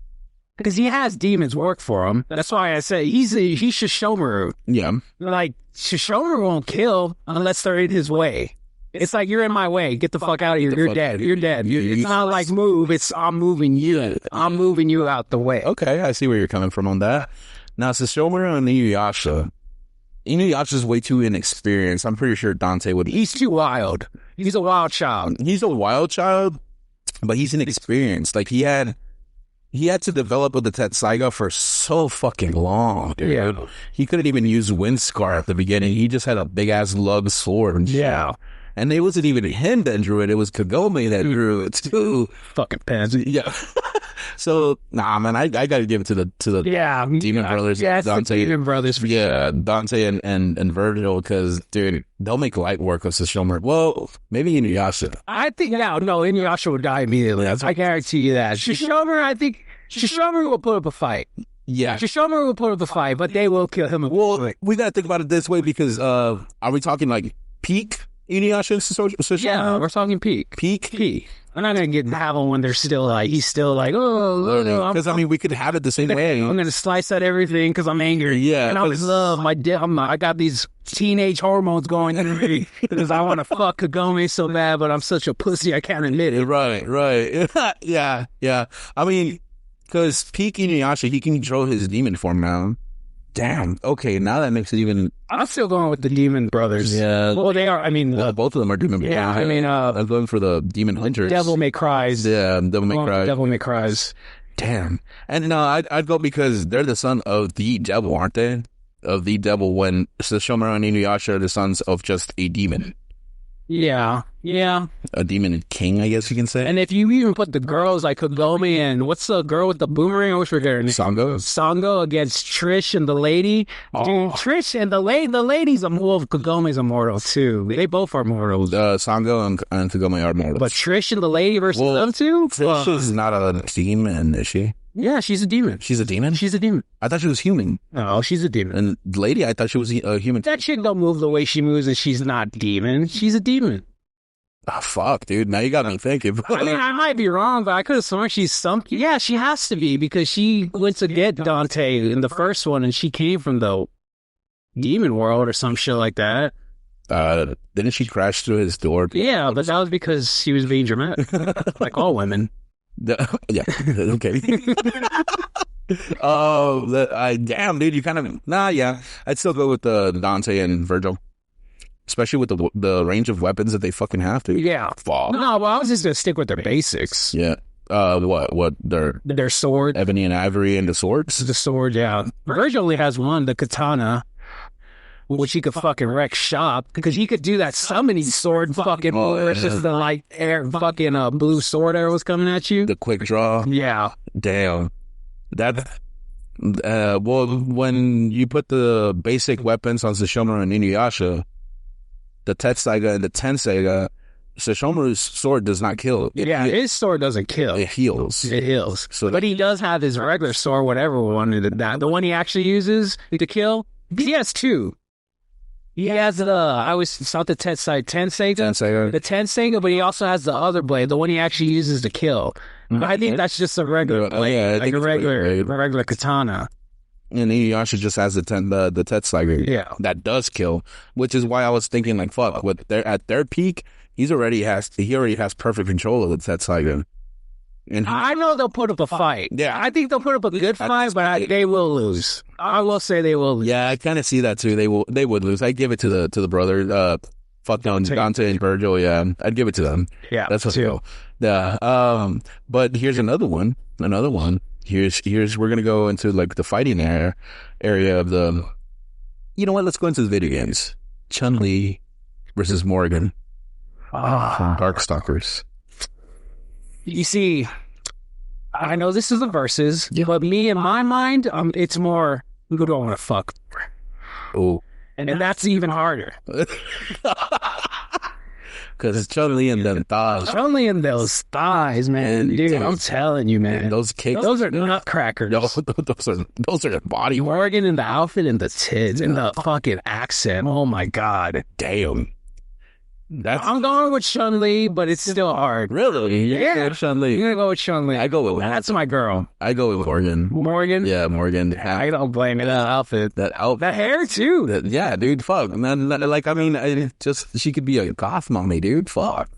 Because he has demons work for him. That's why I say he's Shishomaru. Yeah. Like, Shishomaru won't kill unless they're in his way. It's like, you're in my way. Get the fuck out of here. You're dead. You're dead. It's not like move. It's I'm moving you. I'm moving you out the way. Okay, I see where you're coming from on that. Now, Shishomaru and Inuyasha's way too inexperienced. I'm pretty sure Dante would... He's too wild. He's a wild child. He's a wild child? But he's inexperienced. Like, he had to develop with the Tetsaiga for so fucking long, dude. Yeah. He couldn't even use Windscar at the beginning. He just had a big-ass lug sword and shit. Yeah. And it wasn't even him that drew it. It was Kagome that drew it, too. Fucking pansy. Yeah. So, nah, man, I gotta give it to the Demon Brothers. Yeah, Dante, the Demon Brothers. For sure. Dante and Virgil, because, dude, they'll make light work of Shishomaru. Well, maybe Inuyasha. I think, Inuyasha would die immediately. I guarantee you that. Shishomaru, I think Shishomaru will put up a fight. Yeah. Shishomaru will put up a fight, but they will kill him. Well, we gotta think about it this way, because, are we talking, like, peak Inuyasha and Shishomaru? Yeah, we're talking peak. Peak? I'm not going to get Havel when they're still like, he's still like, because we could have it the same way. I'm going to slice at everything because I'm angry. Yeah. And I love I got these teenage hormones going in me because I want to fuck Kagome so bad, but I'm such a pussy, I can't admit it. Right. Yeah. I mean, because peak Inuyasha, he can control his demon form now. Damn. Okay, now that makes it even... I'm still going with the Demon Brothers. Yeah. Well, they are, both of them are Demon Brothers. Yeah, I'm going for the Demon Hunters. Devil May Cries. Yeah, Devil May Cries. Devil May Cries. Damn. And no, I'd go because they're the son of the devil, aren't they? Of the devil, when Sesshomaru and Inuyasha are the sons of just a demon. Yeah. A demon king, I guess you can say. And if you even put the girls like Kagome and what's the girl with the boomerang? I wish we her name. Sango against Trish and the lady. Dude, Trish and the ladies are well, Kagome's immortal too. They both are mortals. Sango and Kagome are mortals. But Trish and the lady versus them two? Trish is not a demon, is she? Yeah, she's a demon. She's a demon? She's a demon. I thought she was human. No, she's a demon. And the lady, I thought she was a human. That chick don't move the way she moves and she's not demon. She's a demon. Oh, fuck, dude. Now you got me thinking. I mean, I might be wrong, but I could have sworn she's something. Yeah, she has to be because she went to get Dante in the first one and she came from the demon world or some shit like that. Didn't she crash through his door? Yeah, but that was because she was being dramatic. Like all women. Yeah, okay. Damn, dude, you kind of yeah. I'd still go with Dante and Virgil, especially with the range of weapons that they fucking have to. Yeah, fuck. No, well, I was just gonna stick with their basics. Yeah. What their sword, ebony and ivory, and the swords. The sword, yeah. Virgil only has one, the katana, which he could fucking wreck shop because he could do that summoning sword fucking it's just the like air fucking blue sword arrow was coming at you. The quick draw. Yeah. Damn. That well, when you put the basic weapons on Sesshomaru and Inuyasha, the Tetsaiga and the Tenseiga, Sesshomaru's sword does not kill. His sword doesn't kill. It heals. So, but he does have his regular sword, whatever one. The one he actually uses to kill, he has two. He has I always thought the Tenseiga. The Tenseiga, but he also has the other blade, the one he actually uses to kill. I think that's just a regular blade, like a regular katana. And Inuyasha just has the Tetsaiga. Yeah. That does kill, which is why I was thinking like, fuck, at their peak, he already has perfect control of the Tetsaiga. And I know they'll put up a fight. Yeah. I think they'll put up a good fight, but they will lose. I will say they will lose. Yeah, I kind of see that too. They would lose. I give it to the brother. Fuck Dante and Virgil. Yeah, I'd give it to them. Yeah, that's what too. Yeah. But here's another one. Here's we're gonna go into like the fighting area of the. You know what? Let's go into the video games. Chun-Li versus Morgan from Darkstalkers. You see, I know this is the verses, but me in my mind, it's more who do I want to fuck? Oh, and that's even harder. Because it's Chun-Li and them thighs. Chun-Li and those thighs, man. Dude, I'm telling you, man. Those kicks. Those are nutcrackers. No, those are the body. Morgan in the outfit and the tits and the fucking accent. Oh my God. Damn. I'm going with Chun-Li, but it's still hard. Really? Yeah. Chun-Li. You're going to go with Chun-Li. I go with That's my girl. I go with Morgan. Morgan? Yeah, Morgan. I don't blame it. That outfit. That hair, too. Yeah, dude, fuck. Like, I mean, she could be a goth mommy, dude. Fuck.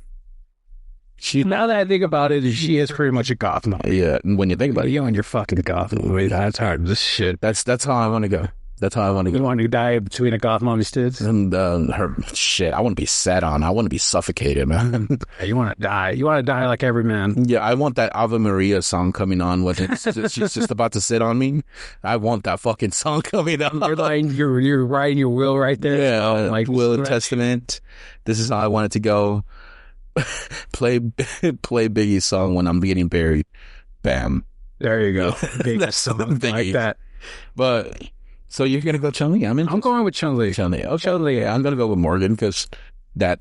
Now that I think about it, she is pretty much a goth mommy. Yeah, when you think about it. You and your fucking goth mommy. That's hard. This shit. That's how I want to go. That's how I want to go. You want to die between a goth mommy's tits? And her shit, I want to be sat on. I want to be suffocated, man. You want to die. You want to die like every man. Yeah, I want that Ave Maria song coming on when she's just about to sit on me. I want that fucking song coming on. You're writing your will right there. Yeah, like Will and Testament. This is how I want it to go. play Biggie's song when I'm getting buried. Bam. There you go. Big song like that. But... So you're gonna go Chun-Li? I'm going with Chun-Li. Okay. Chun-Li. I'm gonna go with Morgan because that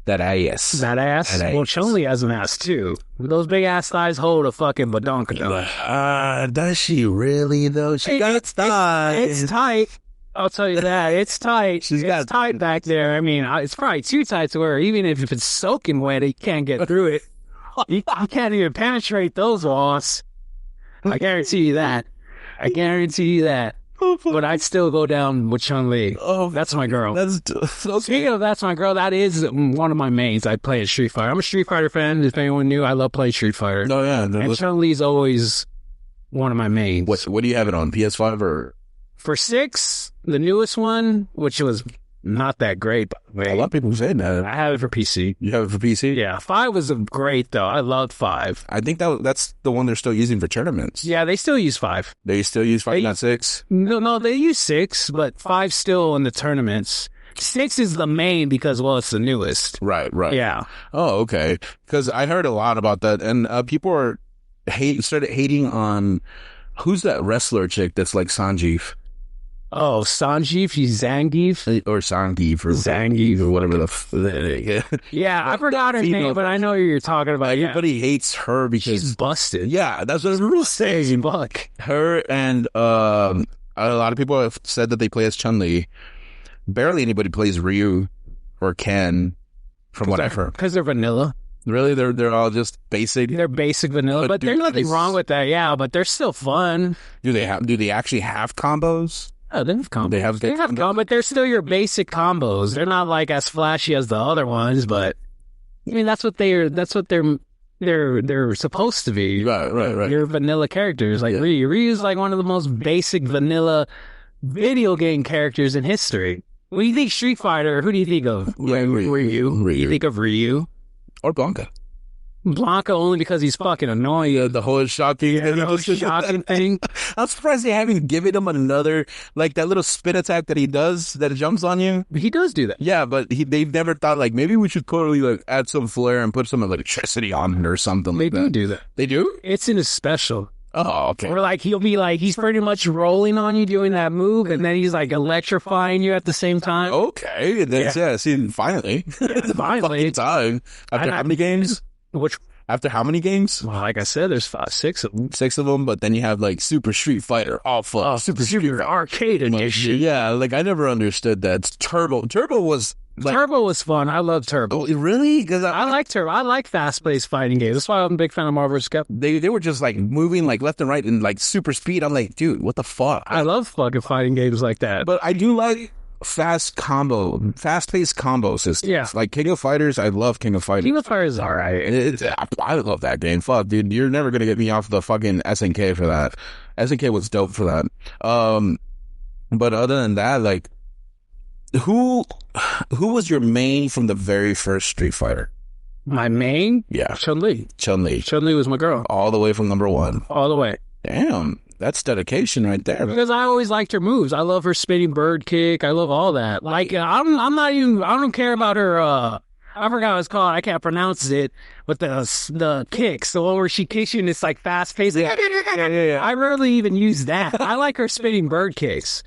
ass. That ass. Well, Chun-Li has an ass too. Those big ass thighs hold a fucking badonka. Does she really though? She got thighs. It's tight. I'll tell you that. It's tight. It's tight back there. I mean, it's probably too tight to where even if it's soaking wet, you can't get through it. You can't even penetrate those walls. I guarantee you that. But I'd still go down with Chun-Li. Oh, that's my girl. Speaking of that's my girl, that is one of my mains. I play at Street Fighter. I'm a Street Fighter fan. If anyone knew, I love playing Street Fighter. Oh, yeah. And Chun-Li's always one of my mains. What do you have it on? PS5 or? For 6, the newest one, which was Not that great, by the A way. lot of people say that. I have it for PC. You have it for PC? Yeah, 5 was great, though. I loved 5. I think that's the one they're still using for tournaments. Yeah, they still use 5. They still use 5, not 6? No, they use 6, but 5 still in the tournaments. 6 is the main because, well, it's the newest. Right. Yeah. Oh, okay. Because I heard a lot about that, and people started hating on who's that wrestler chick that's like Sanjeev Oh, Sanjeev, Zangief? or Sanjeev or Zangief. or whatever the. Yeah, I forgot her female- name, but I know who you're talking about. Yeah. Everybody hates her because She's busted. yeah, that's what I'm saying. Fuck. Her and a lot of people have said that they play as Chun-Li. Barely anybody plays Ryu or Ken, from what I've heard. Because they're vanilla. Really, they're all just basic. They're basic vanilla, but there's nothing wrong with that. Yeah, but they're still fun. Do they actually have combos? Oh, they have combos. They have combos, but they're still your basic combos. They're not like as flashy as the other ones, but I mean that's what they're supposed to be. Right. Your vanilla characters like Ryu. Ryu's like one of the most basic vanilla video game characters in history. When you think Street Fighter, who do you think of? Ryu. You think of Ryu Or Blanca. Blanca only because he's fucking annoying. Yeah, the whole shocking thing. I'm surprised they haven't given him another, like that little spin attack that he does that jumps on you. He does do that. Yeah, but they've never thought like maybe we should totally like add some flair and put some electricity on it or something They like that. do that. They do? It's in his special. Oh, okay. Or like he'll be like he's pretty much rolling on you doing that move, and then he's like electrifying you at the same time. Okay, that's see, finally. Finally. Fucking time. After how many games? Which, After how many games? well, like I said, there's 6 of them. 6 of them, but then you have like Super Street Fighter, Alpha, Super Arcade Edition. Yeah, like I never understood that. Turbo was like, Turbo was fun. I love Turbo. oh, really? Because I like Turbo. I like fast-paced fighting games. That's why I'm a big fan of Marvel vs. Capcom. they were just like moving like left and right in like super speed. I'm like, dude, what the fuck? I love fucking fighting games like that. But I do like fast-paced combo systems. Yeah. Like King of Fighters, I love King of Fighters. King of Fighters is alright. I love that game. Fuck, dude, you're never gonna get me off the fucking SNK for that. SNK was dope for that. But other than that, like, who was your main from the very first Street Fighter? My main? Yeah, Chun-Li. Chun-Li, Chun-Li was my girl. all the way from number 1. All the way. Damn, that's dedication right there. Because I always liked her moves. I love her spinning bird kick. I love all that. Like, I don't care about her, I forgot what it's called. I can't pronounce it. But the kicks, the one where she kicks you and it's like fast paced. Yeah. I rarely even use that. I like her spinning bird kicks.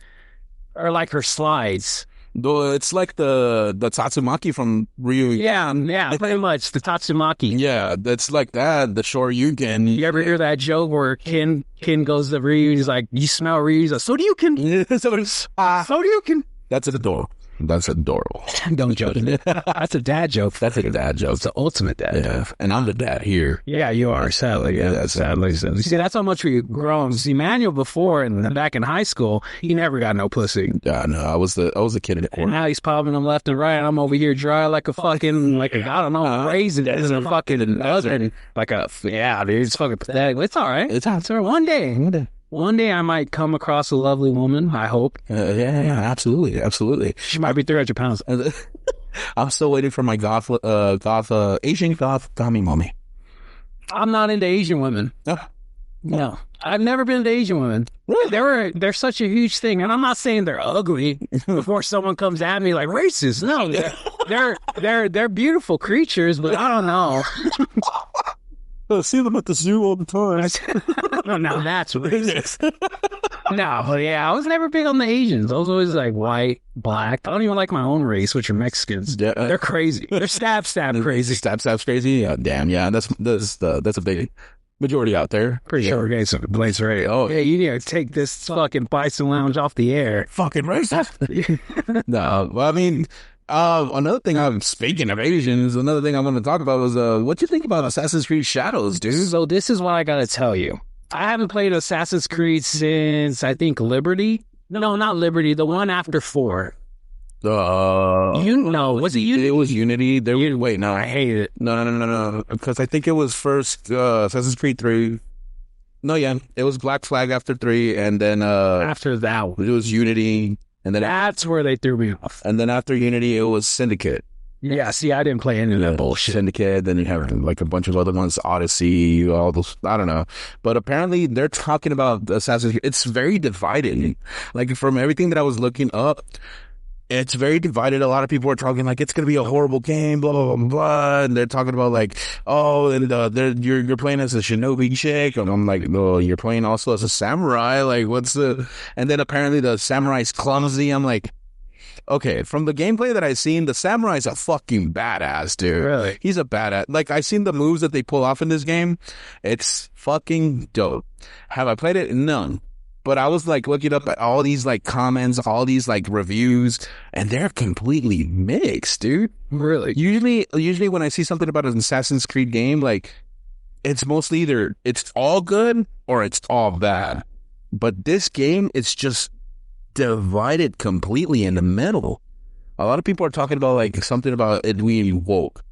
Or like her slides. Though it's like the Tatsumaki from Ryu. Yeah, pretty much. The Tatsumaki. Yeah, that's like that. The Shoryuken. You ever hear that joke where Ken goes to Ryu and he's like, you smell Ryu? He's like, so do you, Ken? So do you, Ken? That's adorable. That's adorable. Don't joke. That's a dad joke. That's a dad joke. It's the ultimate dad joke. Yeah, and I'm the dad here. Yeah, you are. Sadly. Yeah, sadly. See, that's how much we've grown. See, Manuel before and back in high school, he never got no pussy. Yeah, no, I was the kid in the And corner. now he's popping them left and right. I'm over here dry like a fucking, like a, I don't know, raisin in a fucking oven. Like a, yeah, dude, it's fucking pathetic. It's all right. It's all right. One day I might come across a lovely woman, I hope. Yeah, absolutely. She might be 300 pounds. I'm still waiting for my Asian goth Gami mommy. I'm not into Asian women. No. I've never been into Asian women. Really? They're such a huge thing. And I'm not saying they're ugly before someone comes at me like racist. No, they're beautiful creatures, but I don't know. I see them at the zoo all the time. No, that's racist. No, yeah, I was never big on the Asians. I was always like white, black. I don't even like my own race, which are Mexicans. Yeah, they're crazy. They're stab crazy. Stab's crazy. Yeah, damn. Yeah, that's a big majority out there. Pretty sure we're getting some complaints already. Oh, hey, you need to take this fucking Bison Lounge off the air. Fucking racist. No, well, I mean, another thing, speaking of Asians, another thing I'm going to talk about was what you think about Assassin's Creed Shadows, dude? So this is what I got to tell you. I haven't played Assassin's Creed since, I think, Liberty. No, not Liberty. The one after 4. Was it Unity? It was Unity. Wait, no. I hate it. No. Because I think it was first Assassin's Creed 3. No, yeah. It was Black Flag after 3, and then After that one. it was Unity. And then That's where they threw me off. and then after Unity, it was Syndicate. Yeah, see, I didn't play any of that bullshit. Syndicate, then you have like a bunch of other ones, Odyssey, all those, I don't know. But apparently they're talking about Assassin's Creed. It's very divided. Like from everything that I was looking up, it's very divided. A lot of people are talking like it's going to be a horrible game, blah, blah, blah, blah. And they're talking about like, oh, and you're playing as a shinobi chick. And I'm like, oh, you're playing also as a samurai. Like, what's the... And then apparently the samurai's clumsy. I'm like, okay, from the gameplay that I've seen, the samurai's a fucking badass, dude. Really? He's a badass. Like, I've seen the moves that they pull off in this game. It's fucking dope. Have I played it? None. But I was like looking up at all these like comments, all these like reviews, and they're completely mixed, dude. Really? Usually when I see something about an Assassin's Creed game, like it's mostly either it's all good or it's all bad. But this game, it's just divided completely in the middle. A lot of people are talking about like something about it being woke.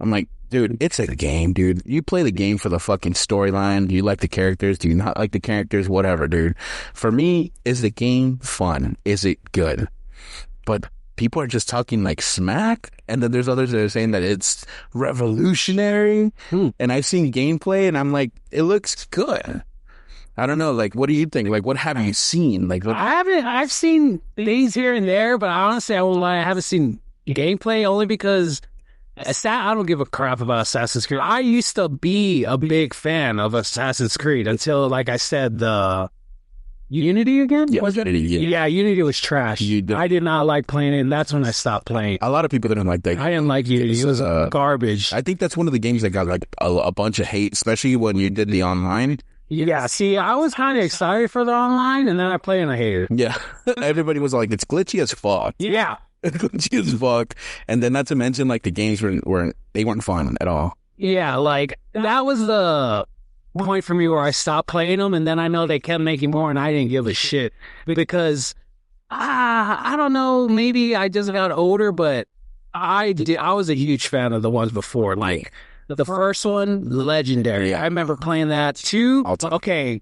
I'm like, dude, it's a game, dude. You play the game for the fucking storyline. Do you like the characters? Do you not like the characters? Whatever, dude. For me, is the game fun? Is it good? But people are just talking like smack, and then there's others that are saying that it's revolutionary. And I've seen gameplay, and I'm like, it looks good. I don't know. Like, what do you think? Like, what have you seen? Like, what... I've seen things here and there, but honestly, I won't lie. I haven't seen gameplay only because I don't give a crap about Assassin's Creed. I used to be a big fan of Assassin's Creed until, like I said, the Unity again? Yeah, was it? Unity, yeah, Unity was trash. I did not like playing it, and that's when I stopped playing. A lot of people didn't like that. I didn't like Unity. It was garbage. I think that's one of the games that got like a bunch of hate, especially when you did the online. Yeah, see, I was kind of excited for the online, and then I played and I hated it. Yeah, everybody was like, it's glitchy as fuck. Yeah. Glitchy as fuck. And then not to mention, like, the games weren't fun at all. Yeah, like, that was the point for me where I stopped playing them, and then I know they kept making more, and I didn't give a shit. Because, I don't know, maybe I just got older, but I was a huge fan of the ones before, like... The first one, legendary. I remember playing that. 2, okay.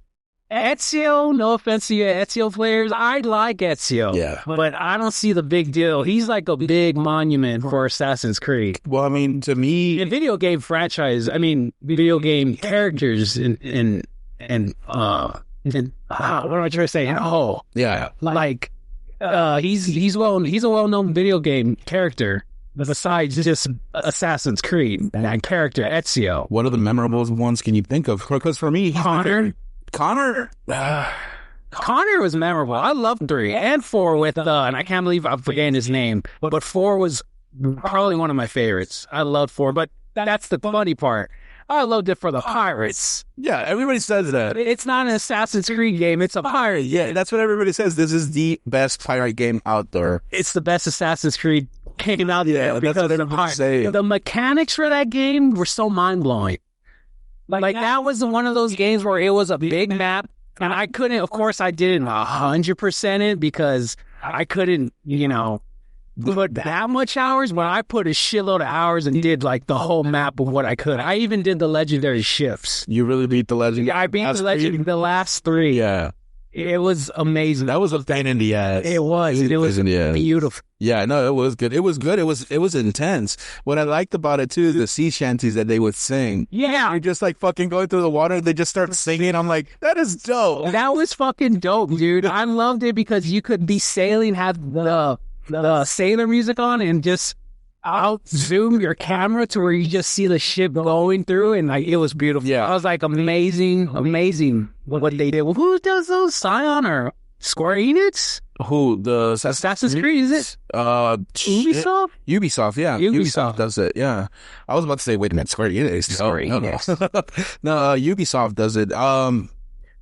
Ezio, no offense to you Ezio players. I like Ezio. Yeah. But I don't see the big deal. He's like a big monument for Assassin's Creed. Well, I mean, to me... In video game franchise, video game characters what am I trying to say? Oh. Yeah. Like, he's a well-known video game character. Besides just Assassin's Creed and that character Ezio. What are the memorable ones can you think of? Because for me, Connor was memorable. I loved 3 and 4 with and I can't believe I'm forgetting his name. But 4 was probably one of my favorites. I loved 4, but that's the funny part. I loved it for the pirates. Yeah, everybody says that. It's not an Assassin's Creed game. It's a pirate. Yeah, that's what everybody says. This is the best pirate game out there. It's the best Assassin's Creed came out there that's what everybody say. The mechanics for that game were so mind-blowing. Like that was one of those games where it was a big map, and I couldn't, of course, I didn't 100% it because I couldn't, put that much hours, but I put a shitload of hours and did like the whole map of what I could. I even did the legendary shifts. You really beat the legend? Yeah, I beat the legend, the last 3. Yeah. It was amazing. That was a pain in the ass. It was beautiful. Yeah, no, it was good. It was good. It was intense. What I liked about it too is the sea shanties that they would sing. Yeah. You're just like fucking going through the water and they just start singing. I'm like, that is dope. That was fucking dope, dude. I loved it because you could be sailing, have the sailor music on, and just out zoom your camera to where you just see the ship going through, and like it was beautiful. Yeah, I was like, amazing what they did. Well, who does those? Scion or Square Enix? Who the Assassin's Creed? Is it Ubisoft? Ubisoft, yeah. Ubisoft does it. Yeah, I was about to say, wait a minute, Square Enix. No, Ubisoft does it.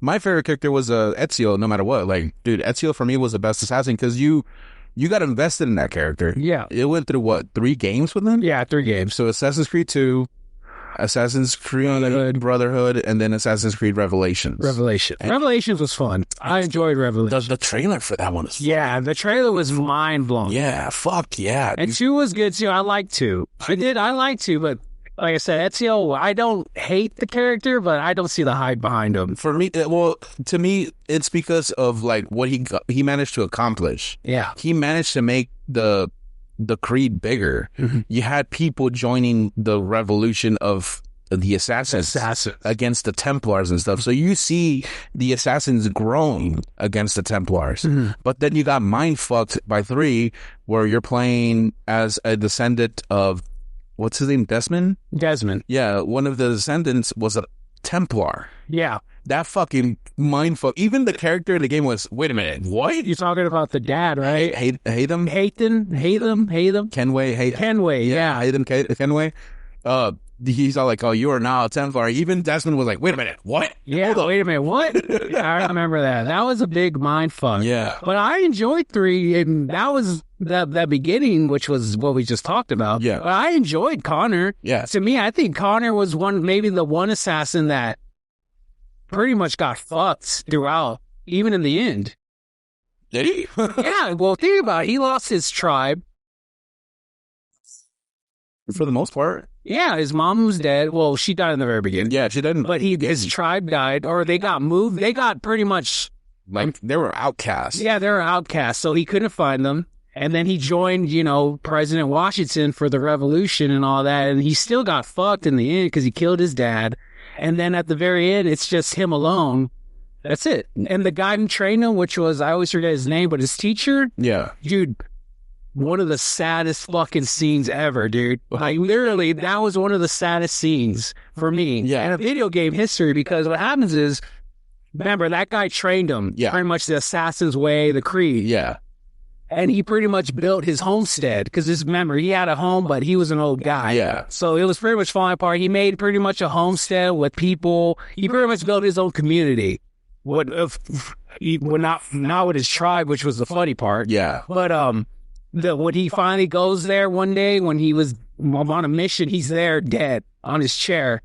My favorite character was Ezio. No matter what, like, dude, Ezio for me was the best assassin because you got invested in that character. Yeah. It went through, what, 3 games with him? Yeah, 3 games. So Assassin's Creed 2, Assassin's Creed Brotherhood, and then Assassin's Creed Revelations. Revelations was fun. I enjoyed Revelations. The trailer for that one is Yeah, the trailer was mind-blowing. Yeah, fuck yeah. And 2 was good, too. I liked 2. I liked 2, but like I said, Ezio, I don't hate the character, but I don't see the hype behind him. For me, well, to me, it's because of like what he managed to accomplish. Yeah. He managed to make the creed bigger. Mm-hmm. You had people joining the revolution of the assassins against the Templars and stuff. So you see the assassins growing against the Templars. Mm-hmm. But then you got mind fucked by 3, where you're playing as a descendant of, what's his name? Desmond? Yeah, one of the descendants was a Templar. Yeah. That fucking mindfuck. Even the character in the game was, wait a minute, what? You're talking about the dad, right? Hate them? Kenway, yeah. Hate them, Kenway. He's all like, oh, you are now a Templar. Even Desmond was like, wait a minute, what? Yeah, wait a minute, what? Yeah, I remember that. That was a big mind fuck. Yeah. But I enjoyed 3, and that was that beginning, which was what we just talked about. Yeah. But I enjoyed Connor. Yeah. To me, I think Connor was maybe the one assassin that pretty much got fucked throughout, even in the end. Did he? Yeah, well, think about it. He lost his tribe. For the most part. Yeah, his mom was dead. Well, she died in the very beginning. Yeah, she didn't. But his tribe died, or they got moved. They got pretty much... Like, they were outcasts. Yeah, they were outcasts, so he couldn't find them. And then he joined, President Washington for the revolution and all that, and he still got fucked in the end because he killed his dad. And then at the very end, it's just him alone. That's it. And the guy who trained him, which was, I always forget his name, but his teacher... Yeah. Dude... One of the saddest fucking scenes ever, dude. Like, literally, that was one of the saddest scenes for me. Yeah. In a video game history, because what happens is, remember, that guy trained him. Yeah. Pretty much the assassin's way, the creed. Yeah. And he pretty much built his homestead. Because, remember, he had a home, but he was an old guy. Yeah. So it was pretty much falling apart. He made pretty much a homestead with people. He pretty much built his own community. Not with his tribe, which was the funny part. Yeah. But, when he finally goes there one day when he was on a mission, he's there dead on his chair.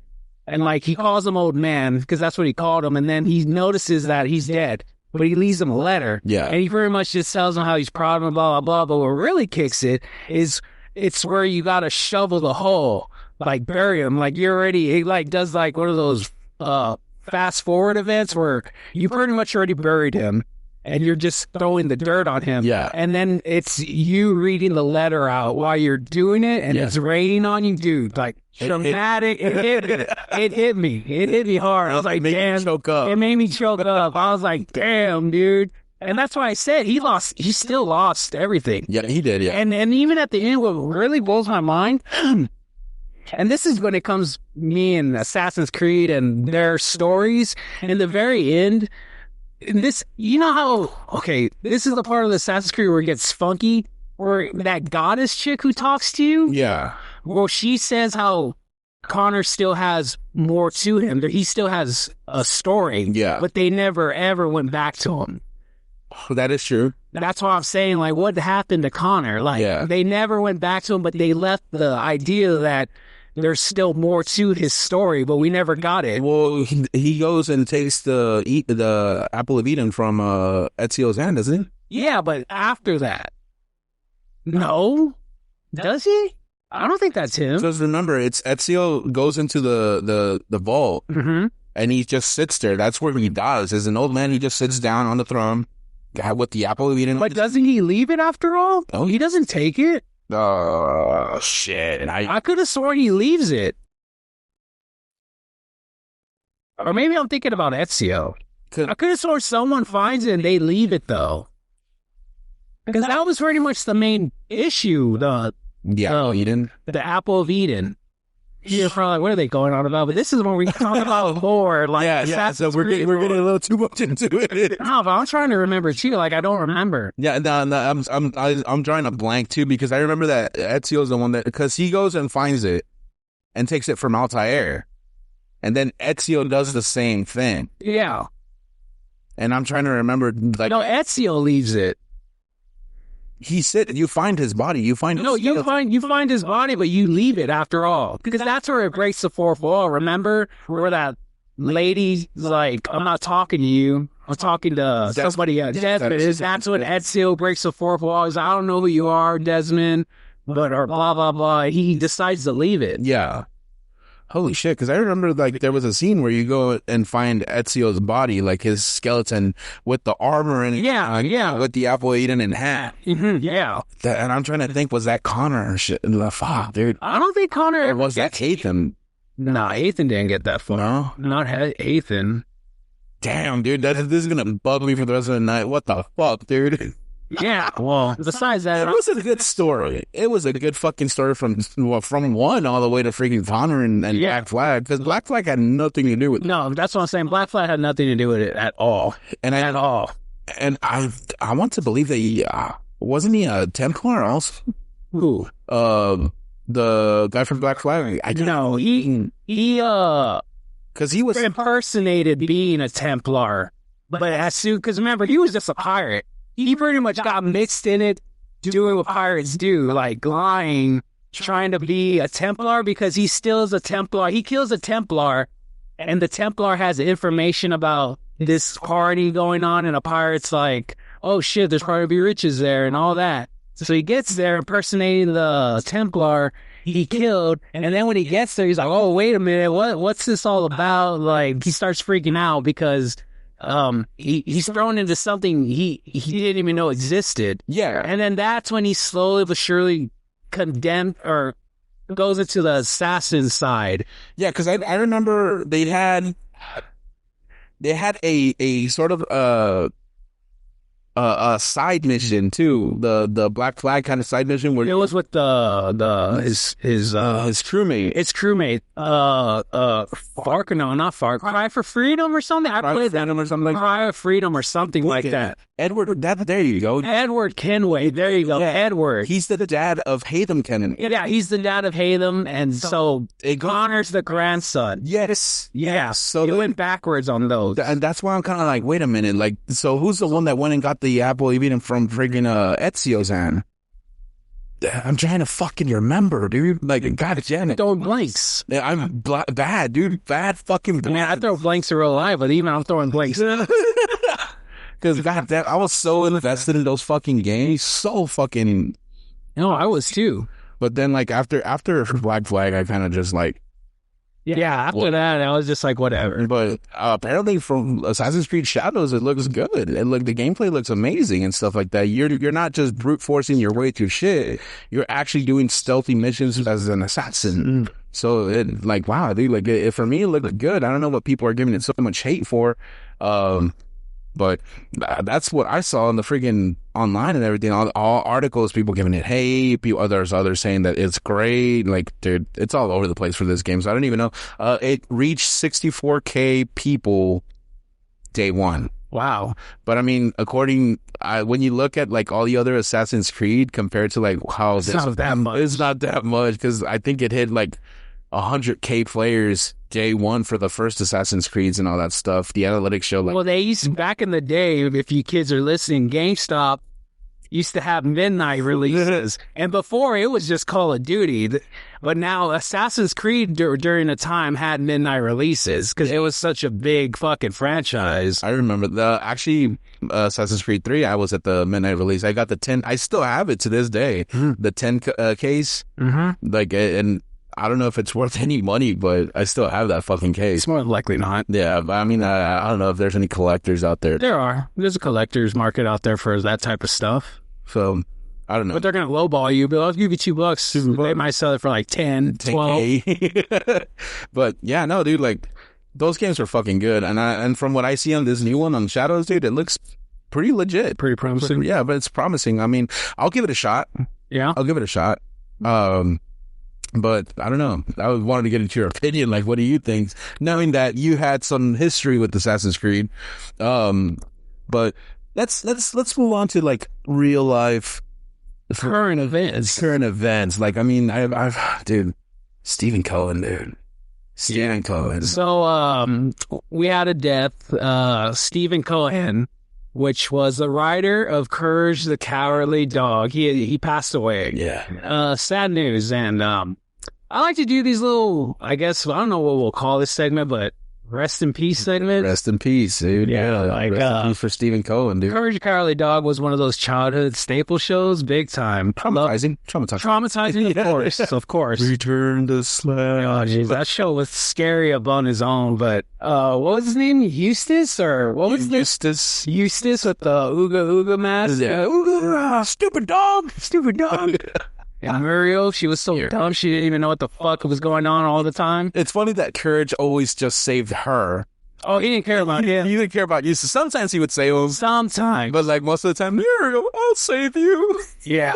And like he calls him old man because that's what he called him. And then he notices that he's dead, but he leaves him a letter. Yeah. And he very much just tells him how he's proud of him, blah, blah, blah. But what really kicks it is it's where you got to shovel the hole, like bury him. Like he like does like one of those fast forward events where you pretty much already buried him. And you're just throwing the dirt on him. Yeah. And then it's you reading the letter out while you're doing it, and it's raining on you, dude. Like, dramatic. It hit me. It hit me hard. I was like, damn. It made me choke up. I was like, damn, dude. And that's why I said he still lost everything. Yeah, he did, yeah. And even at the end, what really blows my mind, and this is when it comes me and Assassin's Creed and their stories, and in the very end, this, this is the part of the Assassin's Creed where it gets funky, where that goddess chick who talks to you, yeah, well, she says how Connor still has more to him. He still has a story, yeah, but they never ever went back to him. That is true. That's why I'm saying, like, what happened to Connor? Like, they never went back to him, but they left the idea that there's still more to his story, but we never got it. Well, he goes and takes the apple of Eden from Ezio's hand, doesn't he? Yeah, but after that. No? Does he? I don't think that's him. Because remember, it's Ezio goes into the vault, and he just sits there. That's where he dies. As an old man, he just sits down on the throne with the apple of Eden. But doesn't he leave it after all? Oh, he doesn't take it? Oh, shit. I could have sworn he leaves it. Or maybe I'm thinking about Ezio. I could have sworn someone finds it and they leave it, though. Because that was pretty much the main issue, the Eden. The apple of Eden. You're probably like, what are they going on about? But this is when we talk about lore. Like, so we're getting a little too much into it. No, but I'm trying to remember too. Like, I don't remember. Yeah, no, I'm drawing a blank too, because I remember that Ezio's the one that, because he goes and finds it and takes it from Altair, and then Ezio does the same thing. Yeah. And I'm trying to remember, like, no, Ezio leaves it. You find his body. You find you find his body, but you leave it after all, because that's where it breaks the fourth wall. Remember where that lady's like, "I'm not talking to you. I'm talking to somebody else." Desmond. That's when Ezio breaks the fourth wall. He's like, "I don't know who you are, Desmond," or blah blah blah. He decides to leave it. Yeah. Holy shit, because I remember, like, there was a scene where you go and find Ezio's body, like, his skeleton with the armor and with the apple eaten in hat. Yeah. And I'm trying to think, was that Connor or shit? Fuck, dude. I don't think Connor Or ever was that Ethan? Nah, Ethan didn't get that far. No? Not Ethan. Damn, dude, this is gonna bug me for the rest of the night. What the fuck, dude? Yeah, well, besides that, It was a good story. It was a good fucking story from one all the way to freaking Connor and Black Flag, because Black Flag had nothing to do with it. No, that's what I'm saying. Black Flag had nothing to do with it at all. And at all. And I want to believe that he wasn't he a Templar also? Who? The guy from Black Flag. No, he because he was impersonated being a Templar, but as soon, because remember, he was just a pirate. He pretty much got mixed in it, doing what pirates do, like lying, trying to be a Templar, because he still is a Templar. He kills a Templar, and the Templar has information about this party going on, and a pirate's like, oh shit, there's probably be riches there and all that. So he gets there impersonating the Templar he killed, and then when he gets there, he's like, oh, wait a minute, what's this all about? Like, he starts freaking out because he's thrown into something he didn't even know existed. Yeah. And then that's when he slowly but surely condemned or goes into the assassin side. Yeah, because I remember they had a sort of a side mission too, the Black Flag kind of side mission where it was with his crewmate. It's crewmate. Not Fark. Cry for Freedom or something. I played that or something like Cry for Freedom or something like that. Edward. There you go. Edward Kenway. There you go. Yeah. Edward. He's the dad of Haytham Kenway. Yeah, he's the dad of Haytham, and so Connor's the grandson. Yes. Yeah. So it went backwards on those, and that's why I'm kind of like, wait a minute, like, so who's the one that went and got the apple even from freaking Ezio's hand? I'm trying to fucking remember, dude. Like, god damn it. Throwing blanks. I'm bad, dude. Bad fucking blanks. Man, I throw blanks in real life, but even I'm throwing blanks. Because god damn, I was so invested in those fucking games. So fucking... No, I was too. But then, like, after Black Flag, I kind of just like... Yeah, after that, I was just like, whatever. But apparently from Assassin's Creed Shadows, it looks good. The gameplay looks amazing and stuff like that. You're not just brute forcing your way through shit. You're actually doing stealthy missions as an assassin. So it, like, wow, dude, like, for me, it looked good. I don't know what people are giving it so much hate for. But that's what I saw in the friggin' online and everything. All articles, people giving it hate. Others saying that it's great. Like, dude, it's all over the place for this game. So I don't even know. It reached 64K people day one. Wow. But I mean, when you look at like all the other Assassin's Creed compared to like how it's not that much. It's not that much, because I think it hit like 100K players day one for the first Assassin's Creeds and all that stuff. The analytics show like... Well, they used to, back in the day, if you kids are listening, GameStop used to have midnight releases. And before, it was just Call of Duty. But now Assassin's Creed during the time had midnight releases because it was such a big fucking franchise. I remember Assassin's Creed 3, I was at the midnight release. I got the 10. I still have it to this day. The 10 case. Like, and I don't know if it's worth any money, but I still have that fucking case. It's more likely not. Yeah, but I mean, I don't know if there's any collectors out there. There's a collector's market out there for that type of stuff. So, I don't know. But they're going to lowball you, but I'll give you $2. They might sell it for like 10, 12. But yeah, no, dude, like, those games are fucking good. And from what I see on this new one on Shadows, dude, it looks pretty legit. Pretty promising. Yeah, but it's promising. I mean, I'll give it a shot. Yeah. I'll give it a shot. But I don't know. I wanted to get into your opinion. Like, what do you think? Knowing that you had some history with Assassin's Creed. But let's move on to like real life current events. Like, I mean, dude, Stephen Cohen, dude. Stephen Cohen. So, we had a death. Stephen Cohen, which was the writer of Courage the Cowardly Dog. He passed away. Yeah. Sad news. And I like to do these little, I guess, I don't know what we'll call this segment, but Rest in peace segment. Rest in peace, dude. Yeah, like, rest in peace for Stephen Cohen, dude. Courage the Cowardly Dog was one of those childhood staple shows, big time. Traumatizing, of course. Return to Slash. Oh, jeez, that show was scary up on his own. But what was his name? Eustace, or what was Eustace? Eustace with the ooga mask. Yeah. Ooga, stupid dog. And Muriel, she was so dumb, she didn't even know what the fuck was going on all the time. It's funny that Courage always just saved her. Oh, he didn't care about him. He didn't care about you. So sometimes he would save him. Sometimes. But like most of the time, Muriel, I'll save you. Yeah.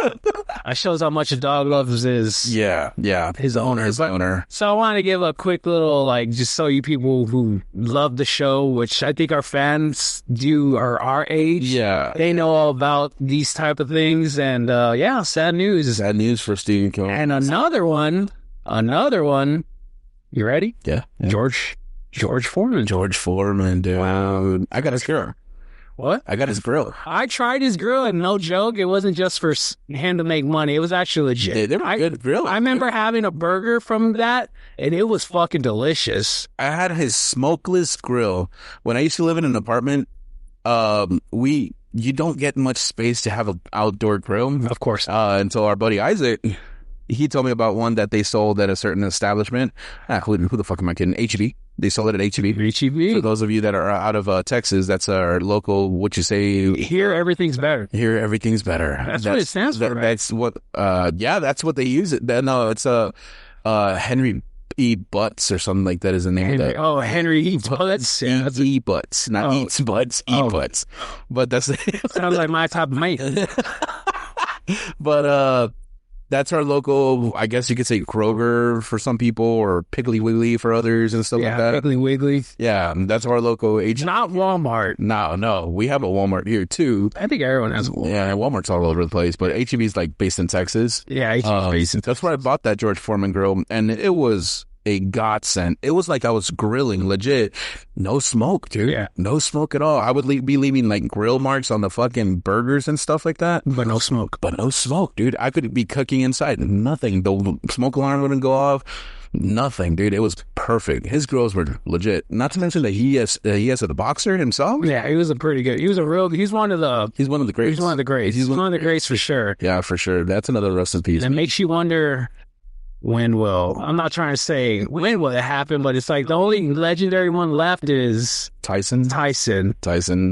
That shows how much a dog loves his his owner. So I want to give a quick little, like, just so you people who love the show, which I think our fans do, are our age. Yeah. They know all about these type of things. And sad news. Sad news for Stephen Cohen. And another one. You ready? Yeah. George Foreman. George Foreman, dude. Wow. I got his grill. What? I got his grill. I tried his grill, and no joke, it wasn't just for him to make money. It was actually legit. Yeah, they were good grill. I remember having a burger from that, and it was fucking delicious. I had his smokeless grill. When I used to live in an apartment, you don't get much space to have an outdoor grill. Of course. Until our buddy Isaac, he told me about one that they sold at a certain establishment. Who the fuck am I kidding? HEB. They sold it at HEB. HEB. For those of you that are out of Texas, that's our local, what you say? Here, everything's better. Here, everything's better. That's what it stands for, right? That's what, that's what they use it. No, it's Henry E. Butts or something like that is the name of that. Oh, Henry E. Butts. E. Butts. Not Eats Butts, E. Butts. But that's... Sounds like my type of mate. But, that's our local, I guess you could say Kroger for some people, or Piggly Wiggly for others and stuff like that. Yeah, Piggly Wiggly. Yeah, that's our local agent. Not Walmart. No. We have a Walmart here, too. I think everyone has a Walmart. Yeah, Walmart's all over the place, but HEB is like based in Texas. Yeah, HEB's based in Texas. That's where I bought that George Foreman grill, and it was a godsend. It was like I was grilling, legit. No smoke, dude. Yeah. No smoke at all. I would be leaving like grill marks on the fucking burgers and stuff like that. But no smoke, dude. I could be cooking inside. Nothing. The smoke alarm wouldn't go off. Nothing, dude. It was perfect. His grills were legit. Not to mention that he has a boxer himself. Yeah, he was a pretty good. He's one of the greats. He's one of the greats for sure. Yeah, for sure. That's another rest in peace. It makes you wonder, I'm not trying to say when will it happen, but it's like the only legendary one left is Tyson.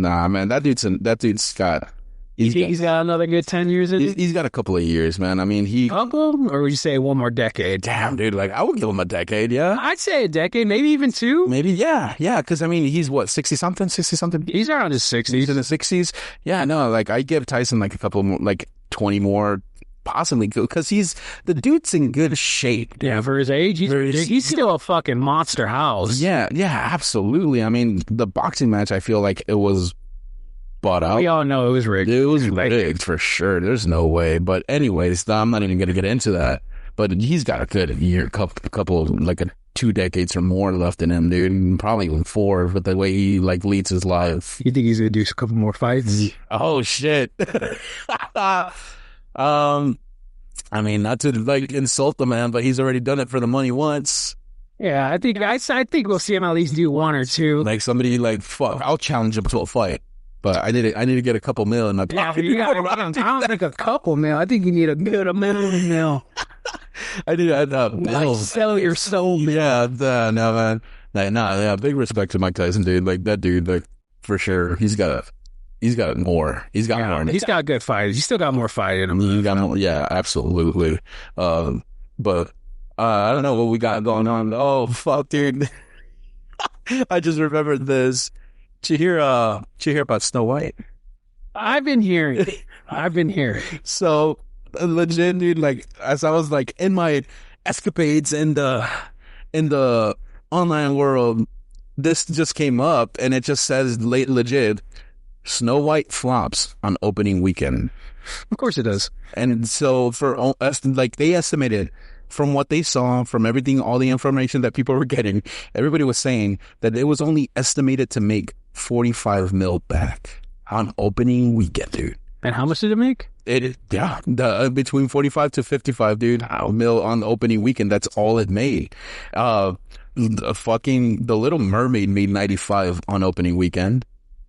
Nah, man, that dude's got. He's got another good 10 years in it? He's got a couple of years, man. I mean, couple? Or would you say one more decade? Damn, dude. Like, I would give him a decade, yeah. I'd say a decade, maybe even two. Maybe, yeah. Because, I mean, he's what, 60-something? He's around his 60s. He's in the 60s? Yeah, no, like, I'd give Tyson, like, a couple more, like, 20 more, possibly, because the dude's in good shape. Yeah, for his age, he's still a fucking monster house. Yeah, absolutely. I mean, the boxing match, I feel like it was bought out. We all know it was rigged. It was rigged for sure. There's no way. But anyways, I'm not even going to get into that. But he's got a good couple like 2 decades or more left in him, dude. Probably even 4 with the way he like leads his life. You think he's going to do a couple more fights? Oh shit. I mean, not to like insult the man, but he's already done it for the money once. Yeah, I think we'll see him at least do 1 or 2. Like somebody like, fuck, I'll challenge him to a fight. But I need to get a couple mil in my pocket. Yeah, you got I don't think a couple mil. I think you need a million mil. I need a bill. Sell your soul. Yeah, no, man. Yeah, big respect to Mike Tyson, dude. Like that dude, like for sure. He's got more. He's got more. He's got good fights. He's still got more fight in him. He's got more. Yeah, absolutely. But I don't know what we got going on. Oh fuck, dude. I just remembered this. Did you hear about Snow White? I've been hearing. So legit, dude. Like as I was like in my escapades in the online world, this just came up and it just says legit. Snow White flops on opening weekend. Of course it does. And so for us, like they estimated from what they saw, from everything, all the information that people were getting, everybody was saying that it was only estimated to make 45 mil back on opening weekend, dude. And how much did it make? Between 45 to 55, dude, mil on the opening weekend. That's all it made. The Little Mermaid made 95 on opening weekend.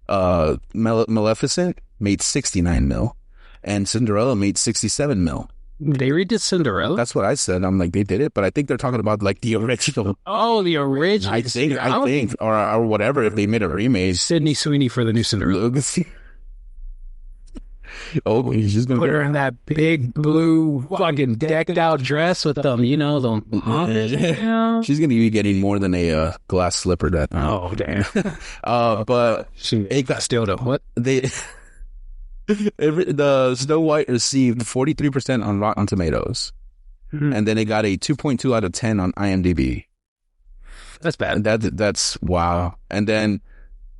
Maleficent made 69 mil, and Cinderella made 67 mil. They redid Cinderella? That's what I said. I'm like, they did it, but I think they're talking about like the original. Oh, the original. I think, or whatever. If they made a remake, Sydney Sweeney for the new Cinderella. Oh, he's just gonna put her in that big blue fucking decked out dress with them, you know, She's gonna be getting more than a glass slipper. That oh damn. But it got still though. What the Snow White received 43% on Rotten Tomatoes, and then it got a 2.2 out of 10 on IMDb. That's bad. That's wow. And then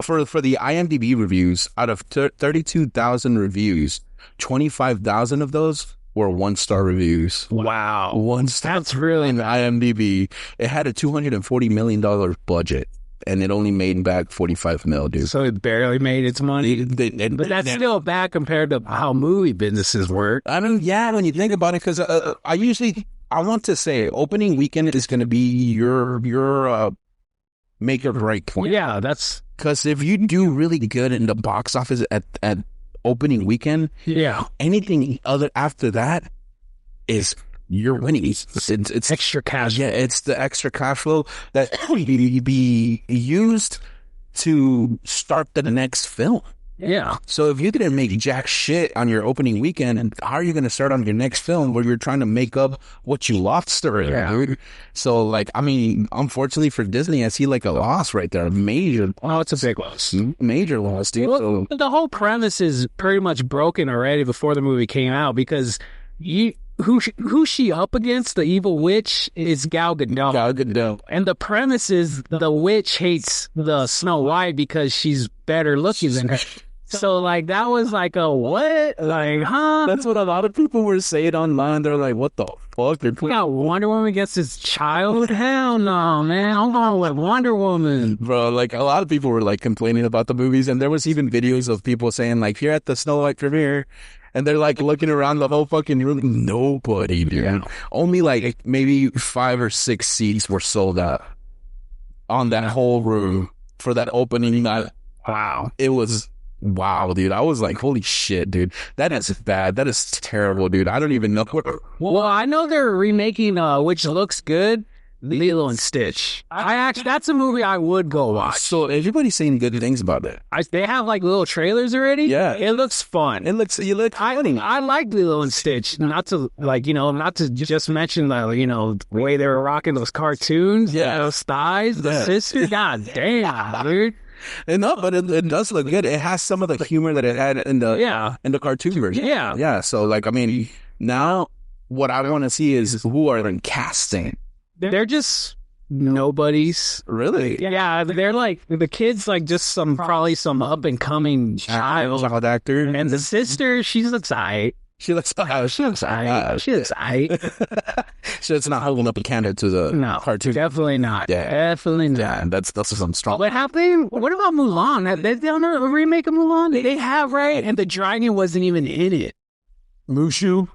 for the IMDb reviews, out of 32,000 reviews, 25,000 of those were 1-star reviews. Wow. 1 star. That's really in IMDb. It had a $240 million budget, and it only made back 45 mil, dude. So it barely made its money. But that's still bad compared to how movie businesses work. I mean, yeah, when you think about it, because I want to say opening weekend is going to be your make or break point. Yeah, that's because if you do really good in the box office at opening weekend, yeah, anything other after that is you're winning. It's extra cash. Yeah, it's the extra cash flow that be used to start the next film. Yeah. So if you didn't make jack shit on your opening weekend, and how are you going to start on your next film where you're trying to make up what you lost already? Yeah. So, like, I mean, unfortunately for Disney, I see like a loss right there. Major. Oh, it's a big loss. Major loss, dude. Well, the whole premise is pretty much broken already before the movie came out because who she up against, the evil witch, is Gal Gadot. Gal Gadot. And the premise is the witch hates the Snow White because she's better looking than her. So, like, that was like a what? Like, huh? That's what a lot of people were saying online. They're like, what the fuck? We got Wonder Woman against his child? Hell no, man. I'm going with Wonder Woman. Bro, like, a lot of people were, like, complaining about the movies. And there was even videos of people saying, like, you're at the Snow White premiere. And they're, like, looking around the whole fucking room. Nobody, dude. Yeah. Only, like, maybe 5 or 6 seats were sold out on that whole room for that opening night. Wow. It was... Wow, dude. I was like, holy shit, dude. That is bad. That is terrible, dude. I don't even know. Well, I know they're remaking, which looks good, Lilo and Stitch. That's a movie I would go watch. So everybody's saying good things about it. They have like little trailers already? Yeah. It looks fun. You look funny. I like Lilo and Stitch. Not to just mention the way they were rocking those cartoons. Yeah. Those thighs, the sister. God damn, dude. No, but it does look good. It has some of the humor that it had in the cartoon version. Yeah. Yeah. So, like, I mean, now what I want to see is who are they casting. They're just nobodies. Really? Yeah. They're like the kids, like just probably some up and coming child actor. And the sister, she looks aight. She looks aight. So it's not holding up a candle to the cartoon. Definitely not. Yeah. Definitely not. Yeah, that's some strong. But what about Mulan? Have they done a remake of Mulan? They have, right? And the dragon wasn't even in it. Mushu?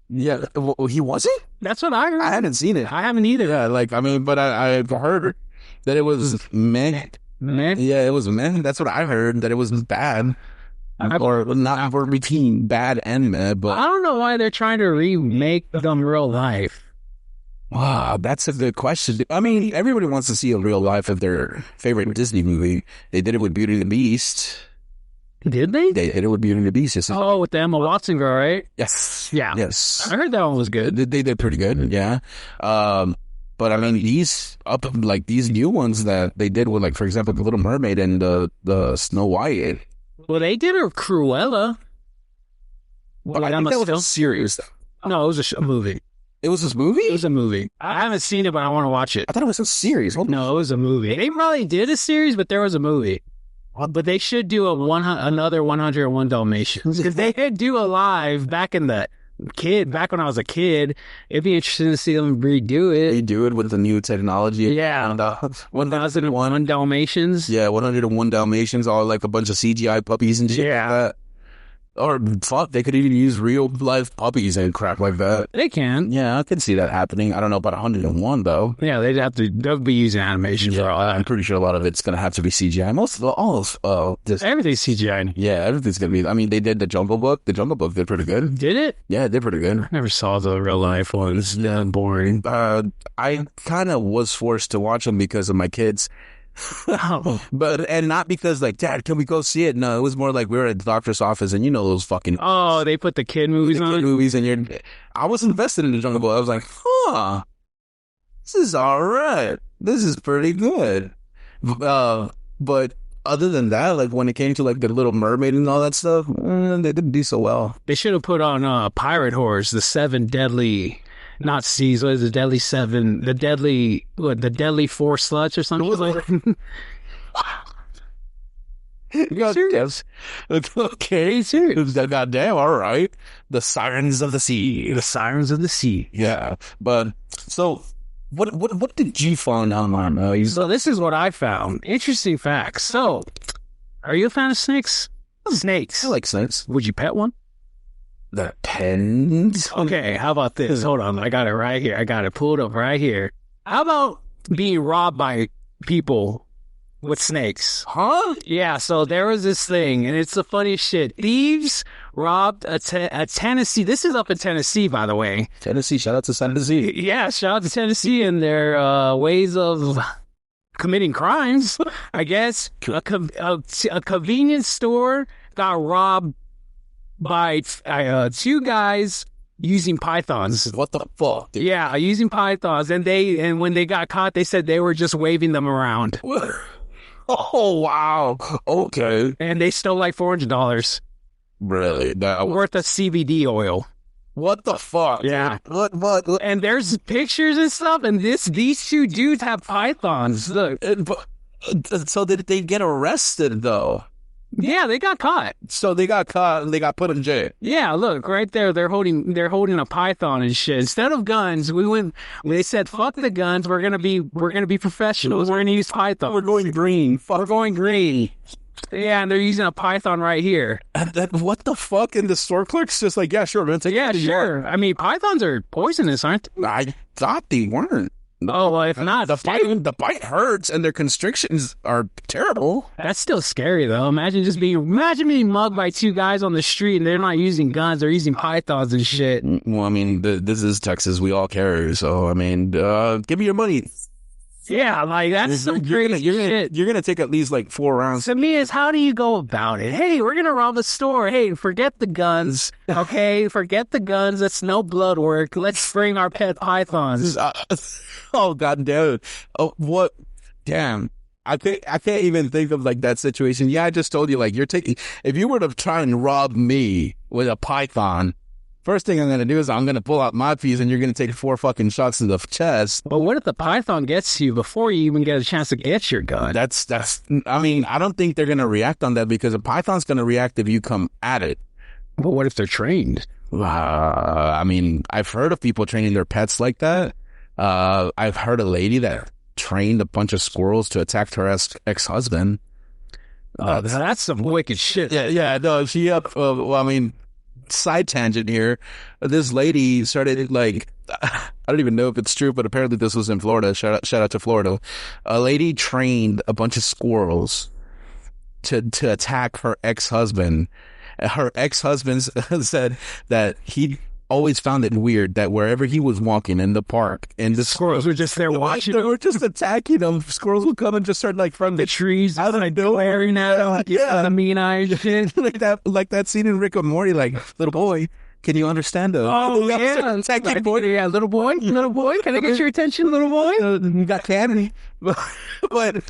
Yeah. Well, he wasn't? That's what I heard. I hadn't seen it. I haven't either. Yeah, like, I mean, but I've heard that it was meh. Meh? Yeah, it was meh. That's what I heard, that it was bad. Or not between bad and meh, but I don't know why they're trying to remake them real life. Wow, that's a good question. I mean, everybody wants to see a real life of their favorite Disney movie. They did it with Beauty and the Beast. Did they? They did it with Beauty and the Beast. Yes. Oh, with the Emma Watson girl, right? Yes. Yeah. Yes. I heard that one was good. They did pretty good. Yeah. But I mean, these new ones that they did with, like, for example, the Little Mermaid and the Snow White. Well, they did a Cruella. Well, I think that was a series. No, it was a movie. It was this movie? It was a movie. I haven't seen it, but I want to watch it. I thought it was a series. No, it was a movie. They probably did a series, but there was a movie. But they should do another 101 Dalmatians. Because they did do a live back when I was a kid. It'd be interesting to see them redo it. Redo it with the new technology. Yeah. And, 101 Dalmatians. Yeah, 101 Dalmatians, all like a bunch of CGI puppies and shit. Yeah. Or fuck, they could even use real life puppies and crap like that. They can. Yeah, I can see that happening. I don't know about 101 though. Yeah, they'll be using animation for all that. I'm pretty sure a lot of it's gonna have to be CGI. Most of Everything's CGI. yeah, everything's gonna be. I mean, they did the Jungle Book. The Jungle Book did pretty good. Did it? Yeah, it did pretty good. I never saw the real life ones. Yeah, boring. I kind of was forced to watch them because of my kids. And not because like, Dad, can we go see it? No, it was more like we were at the doctor's office, and you know those fucking they put the kid movies on. And I was invested in the Jungle Book. I was like, this is all right. This is pretty good. But other than that, like when it came to like the Little Mermaid and all that stuff, they didn't do so well. They should have put on Pirate Horse, the 7 deadly. Not seas, what is it? Deadly 7, the deadly 4 sluts or something? Serious? Okay, serious. Goddamn, all right. The Sirens of the Sea. The Sirens of the Sea. Yeah, but so what did you find online? So this is what I found. Interesting facts. So, are you a fan of snakes? Snakes. I like snakes. Would you pet one? That depends. Okay, how about this? Hold on, I got it right here. I got it pulled up right here. How about being robbed by people with snakes? Huh? Yeah, so there was this thing, and it's the funniest shit. Thieves robbed a Tennessee. This is up in Tennessee, by the way. Tennessee, shout out to Tennessee. Yeah, shout out to Tennessee and their ways of committing crimes, I guess. A convenience store got robbed by 2 guys using pythons. What the fuck, dude? Yeah, using pythons, and when they got caught, they said they were just waving them around. Oh wow, okay. And they stole like $400. Really? Worth of CBD oil. What the fuck? Yeah. What? And there's pictures and stuff, and these 2 dudes have pythons. Look. So did they get arrested though? Yeah, they got caught. So they got caught and they got put in jail. Yeah, look right there. They're holding a python and shit. Instead of guns, they said, "Fuck the guns. We're gonna be professionals. We're gonna use python. We're going green. We're going green." Yeah, and they're using a python right here. What the fuck? And the store clerk's just like, "Yeah, sure, man. Yeah, sure. I mean, pythons are poisonous, aren't they? I thought they weren't. Oh, well, if not, the bite hurts and their constrictions are terrible. That's still scary though. Imagine being mugged by 2 guys on the street and they're not using guns, they're using pythons and shit. Well, I mean, this is Texas. We all carry. So, I mean, give me your money. Yeah, like that's some crazy shit. You're gonna take at least like 4 rounds. To me, is how do you go about it? Hey, we're gonna rob a store. Hey, forget the guns. Okay, forget the guns. That's no blood work. Let's bring our pet pythons. Oh god damn it. Oh what? Damn. I can't even think of like that situation. Yeah, I just told you like if you were to try and rob me with a python, first thing I'm going to do is I'm going to pull out my piece and you're going to take 4 fucking shots to the chest. But what if the python gets you before you even get a chance to get your gun? I mean, I don't think they're going to react on that because a python's going to react if you come at it. But what if they're trained? I mean, I've heard of people training their pets like that. I've heard a lady that trained a bunch of squirrels to attack her ex-husband. That's some wicked shit. Yeah, no, well, I mean, side tangent here. This lady started like, I don't even know if it's true, but apparently this was in Florida. Shout out to Florida. A lady trained a bunch of squirrels to attack her ex-husband. Her ex-husband said that he always found it weird that wherever he was walking in the park and the squirrels were just there watching. They were just attacking him. Squirrels would come and just start like from the trees. How did I do? Glaring at him. Yeah. The mean eyes shit. like that scene in Rick and Morty, like, little boy, can you understand us? Oh, yeah. Attacking boy. Yeah, little boy, can I get your attention, little boy? You got candy. But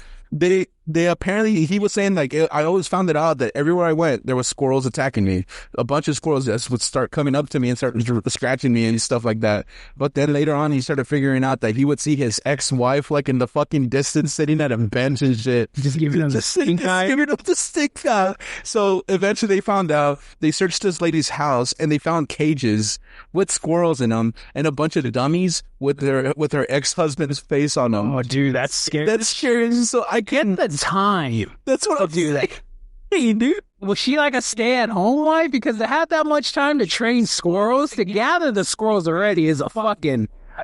they apparently, he was saying like, I always found it odd that everywhere I went, there was squirrels attacking me. A bunch of squirrels just would start coming up to me and start scratching me and stuff like that. But then later on, he started figuring out that he would see his ex-wife like in the fucking distance sitting at a bench and shit. Just giving him the stink eye. Giving him the stink eye. So eventually they found out, they searched this lady's house and they found cages with squirrels in them and a bunch of dummies with her ex-husband's face on them. Oh, dude, that's scary. That's scary. So I get the time. That's what I'll do. Like, hey, dude, Was she like a stay-at-home wife? Because to have that much time to train squirrels, to gather the squirrels already is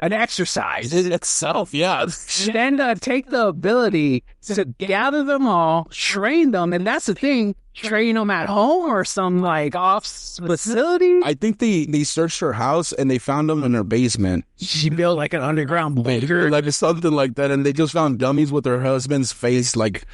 an exercise. In itself, yeah. Then take the ability to gather them all, train them, and that's the thing, train them at home or some like off facility. I think they searched her house and they found them in her basement. She built like an underground bunker. Like something like that, and they just found dummies with her husband's face, like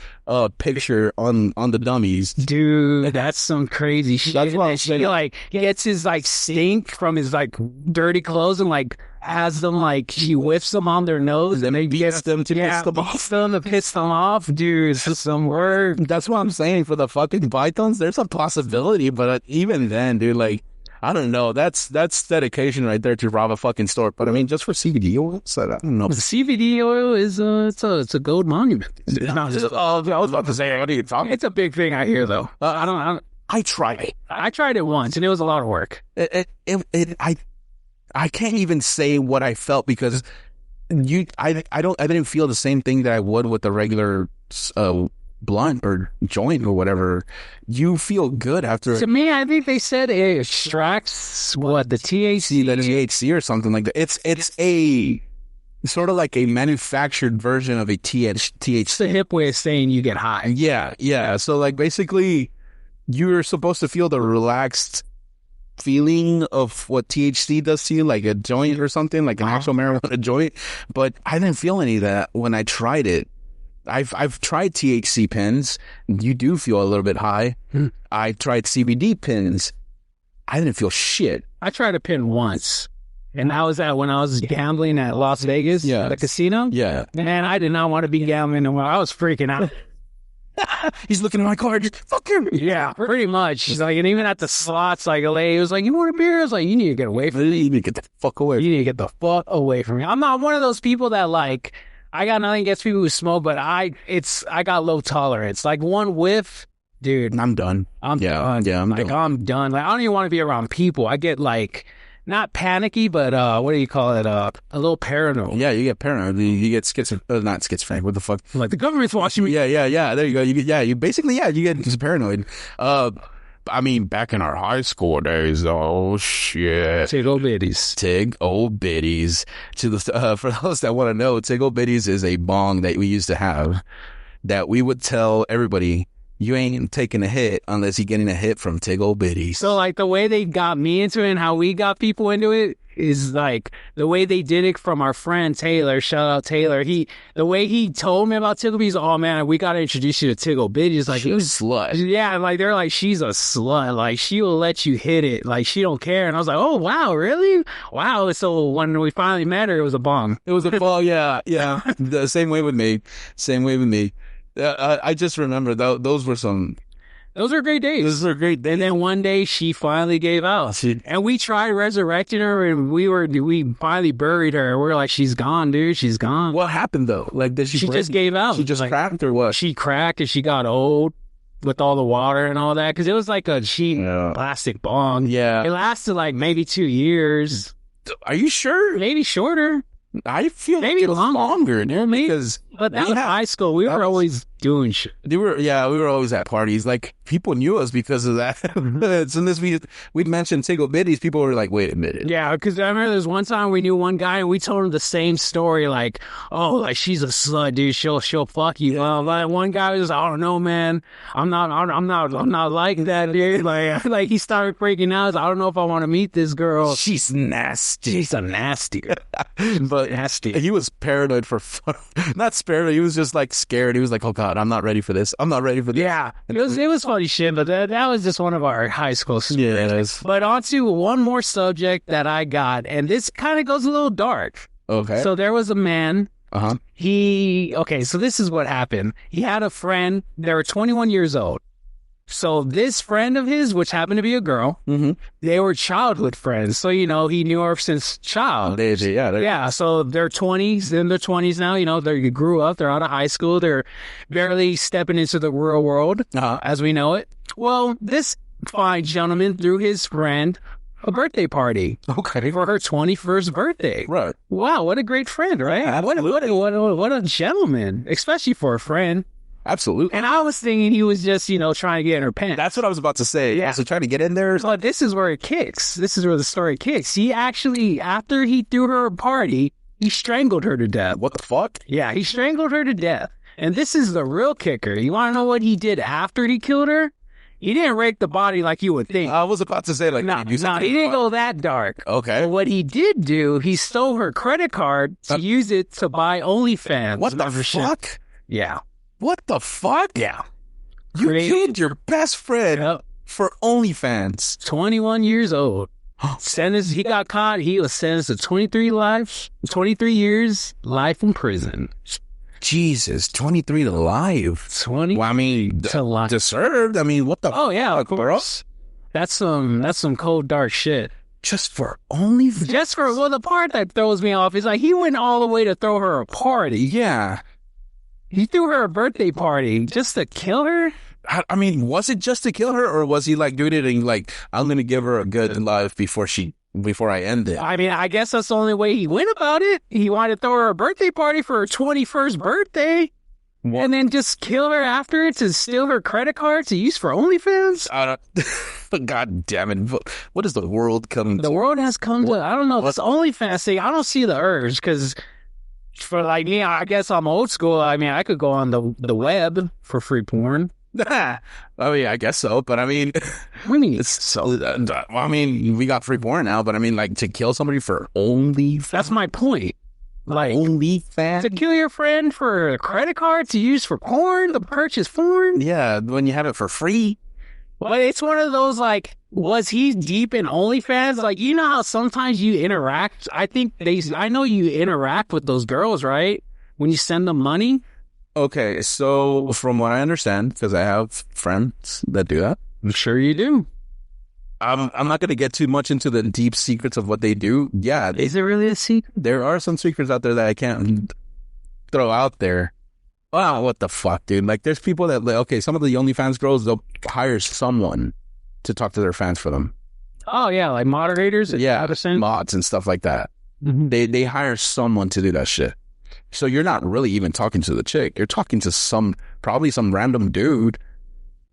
picture on the dummies. Dude, that's some crazy shit. That's what I'm She saying. like gets his like stink from his like dirty clothes and like has them like he whiffs them on their nose and they Beats them to piss them beats off. them to piss them off. Dude, it's just some work. That's what I'm saying. For the fucking pythons, there's a possibility, but even then, dude, like, I don't know. That's dedication right there to rob a fucking store. But I mean, just for CBD oils, I don't know. The CBD oil is it's a gold monument. It's not just, I was about to say, what are you talking? it's a big thing I hear though. I tried. I tried it once and it was a lot of work. I can't even say what I felt because I didn't feel the same thing that I would with the regular blunt or joint or whatever. You feel good after. To me, I think they said it extracts the THC. The THC or something like that. It's a sort of like a manufactured version of a It's THC. the hip way of saying you get high. Yeah. So like basically, you're supposed to feel the relaxed feeling of what THC does to you, like a joint or something, like an actual marijuana joint. But I didn't feel any of that when I tried it. I've tried THC pens. You do feel a little bit high. I tried CBD pens. I didn't feel shit. I tried a pin once, and that was when I was gambling at Las Vegas, at the casino. Yeah. Man, I did not want to be gambling no more. I was freaking out. He's looking at my card. Fuck him. Yeah, pretty much. Like, and even at the slots, like a lady was like, "You want a beer?" I was like, "You need to get away from me. You need to get the fuck away. You need to get the fuck away from me." I'm not one of those people that like. I got nothing against people who smoke, but I got low tolerance. Like one whiff, dude, I'm done. I'm done. Yeah, I'm like done. I'm done. Like I don't even want to be around people. I get like not panicky, but what do you call it? A little paranoid. Yeah, you get paranoid. You get not schizophrenic. What the fuck? Like the government's watching me. Yeah. There you go. You get just paranoid. I mean, back in our high school days, oh shit. Tig old biddies. Tig old biddies. For those that want to know, Tig old biddies is a bong that we used to have that we would tell everybody, you ain't taking a hit unless you're getting a hit from Tig old biddies. So like the way they got me into it and how we got people into it is like the way they did it from our friend Taylor. Shout out Taylor. The way he told me about Tig old biddies, oh man, we got to introduce you to Tig old biddies. Like, She's a slut. Yeah, like they're like, she's a slut. Like she will let you hit it. Like she don't care. And I was like, oh wow, really? Wow. So when we finally met her, it was a bong. It was a bong. Yeah. The same way with me. I just remember those were some. Those are great days. Those are great days. And then one day she finally gave out. And we tried resurrecting her and we finally buried her. We're like, she's gone, dude. She's gone. What happened though? Like, did she just gave out. She just like, cracked or what? She cracked and she got old with all the water and all that. Cause it was like a cheap plastic bong. Yeah. It lasted like maybe 2 years. Are you sure? Maybe shorter. I feel maybe like it was longer, dude. Maybe. Because but that was high school. We were always doing shit. We were always at parties. Like, people knew us because of that. As soon as we mentioned Tig old biddies, people were like, wait a minute. Yeah, because I remember there's one time we knew one guy and we told him the same story, like, oh, like she's a slut, dude. She'll fuck you. Well, like one guy was like, I don't know, man. I'm not like that, dude. Like he started freaking out. I don't know if I want to meet this girl. She's nasty. She's a nasty. But nasty. He was paranoid for fun. Not paranoid. He was just like scared. He was like, oh God, I'm not ready for this. I'm not ready for this. Yeah. It was funny shit, but that was just one of our high school experiences. Yeah, it is. But on to one more subject that I got, and this kind of goes a little dark. Okay. So there was a man. Uh-huh. So this is what happened. He had a friend. They were 21 years old. So this friend of his, which happened to be a girl, they were childhood friends. So, he knew her since child. Yeah. So they're 20s, in their 20s now, they grew up, they're out of high school, they're barely stepping into the real world as we know it. Well, this fine gentleman threw his friend a birthday party. Okay. For her 21st birthday. Right. Wow, what a great friend, right? Yeah, what a gentleman, especially for a friend. Absolutely. And I was thinking he was just, trying to get in her pants. That's what I was about to say. Yeah. So trying to get in there. But this is where it kicks. This is where the story kicks. He actually, after he threw her a party, he strangled her to death. What the fuck? Yeah, he strangled her to death. And this is the real kicker. You want to know what he did after he killed her? He didn't rape the body like you would think. I was about to say, like, no, he didn't go that dark. Okay. But what he did do, he stole her credit card to use it to buy OnlyFans. What the fuck? Yeah. What the fuck? Yeah. You killed your best friend for OnlyFans. 21 years old. Sentenced, he got caught. He was sentenced to 23 years, life in prison. Jesus, 23 to life. 20 well, I mean, to life. Deserved. I mean, what the Oh, yeah, fuck, of course. Bro? That's some cold, dark shit. Just for OnlyFans? Well, the part that throws me off is like he went all the way to throw her a party. Yeah. He threw her a birthday party just to kill her? I mean, was it just to kill her, or was he like doing it and like, I'm going to give her a good life before I end it? I mean, I guess that's the only way he went about it. He wanted to throw her a birthday party for her 21st birthday. What? And then just kill her after it to steal her credit card to use for OnlyFans? God damn it. What is the world coming to? The world has come to, I don't know, this OnlyFans thing, I don't see the urge, because for like me, I guess I'm old school. I mean, I could go on the web for free porn. I mean, I guess so, but I mean, I mean, we got free porn now, but I mean, like, to kill somebody for OnlyFans? That's my point. Like, OnlyFans? To kill your friend for a credit card to use for porn, to purchase porn? Yeah, when you have it for free. Well, it's one of those, like, was he deep in OnlyFans? Like, you know how sometimes you interact? I know you interact with those girls, right? When you send them money? Okay, so from what I understand, because I have friends that do that. I'm sure you do. I'm not going to get too much into the deep secrets of what they do. Yeah. Is it really a secret? There are some secrets out there that I can't throw out there. Wow, what the fuck, dude? Like, there's people that, okay, some of the OnlyFans girls, they'll hire someone to talk to their fans for them. Oh, yeah, like moderators? Yeah, mods and stuff like that. Mm-hmm. They hire someone to do that shit. So you're not really even talking to the chick. You're talking to probably some random dude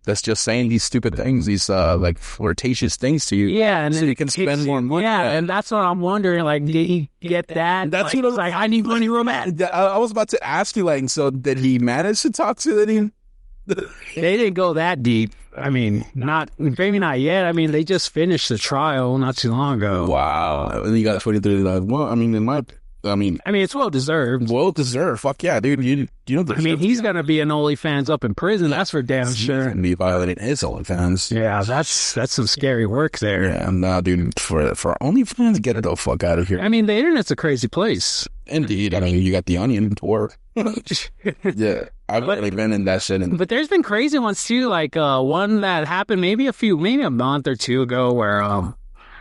that's just saying these stupid things, these like flirtatious things to you. Yeah, and so you can spend more money. Yeah, and that's what I'm wondering. Like, did he get that? That's what I was like. I need money, romance. I was about to ask you, like, so did he manage to talk to any? They didn't go that deep. I mean, maybe not yet. I mean, they just finished the trial not too long ago. Wow, and you got 23. Well, I mean, it's well deserved. Well deserved. Fuck yeah, dude. You know. I mean, he's gonna be an OnlyFans up in prison. That's for damn sure. He's gonna be violating his OnlyFans. Yeah, that's some scary work there. Yeah, nah, dude. For OnlyFans, get it the fuck out of here. I mean, the internet's a crazy place. Indeed. I mean, you got the Onion to work. Yeah, I've really been in that shit. But there's been crazy ones too. Like one that happened maybe a month or two ago, where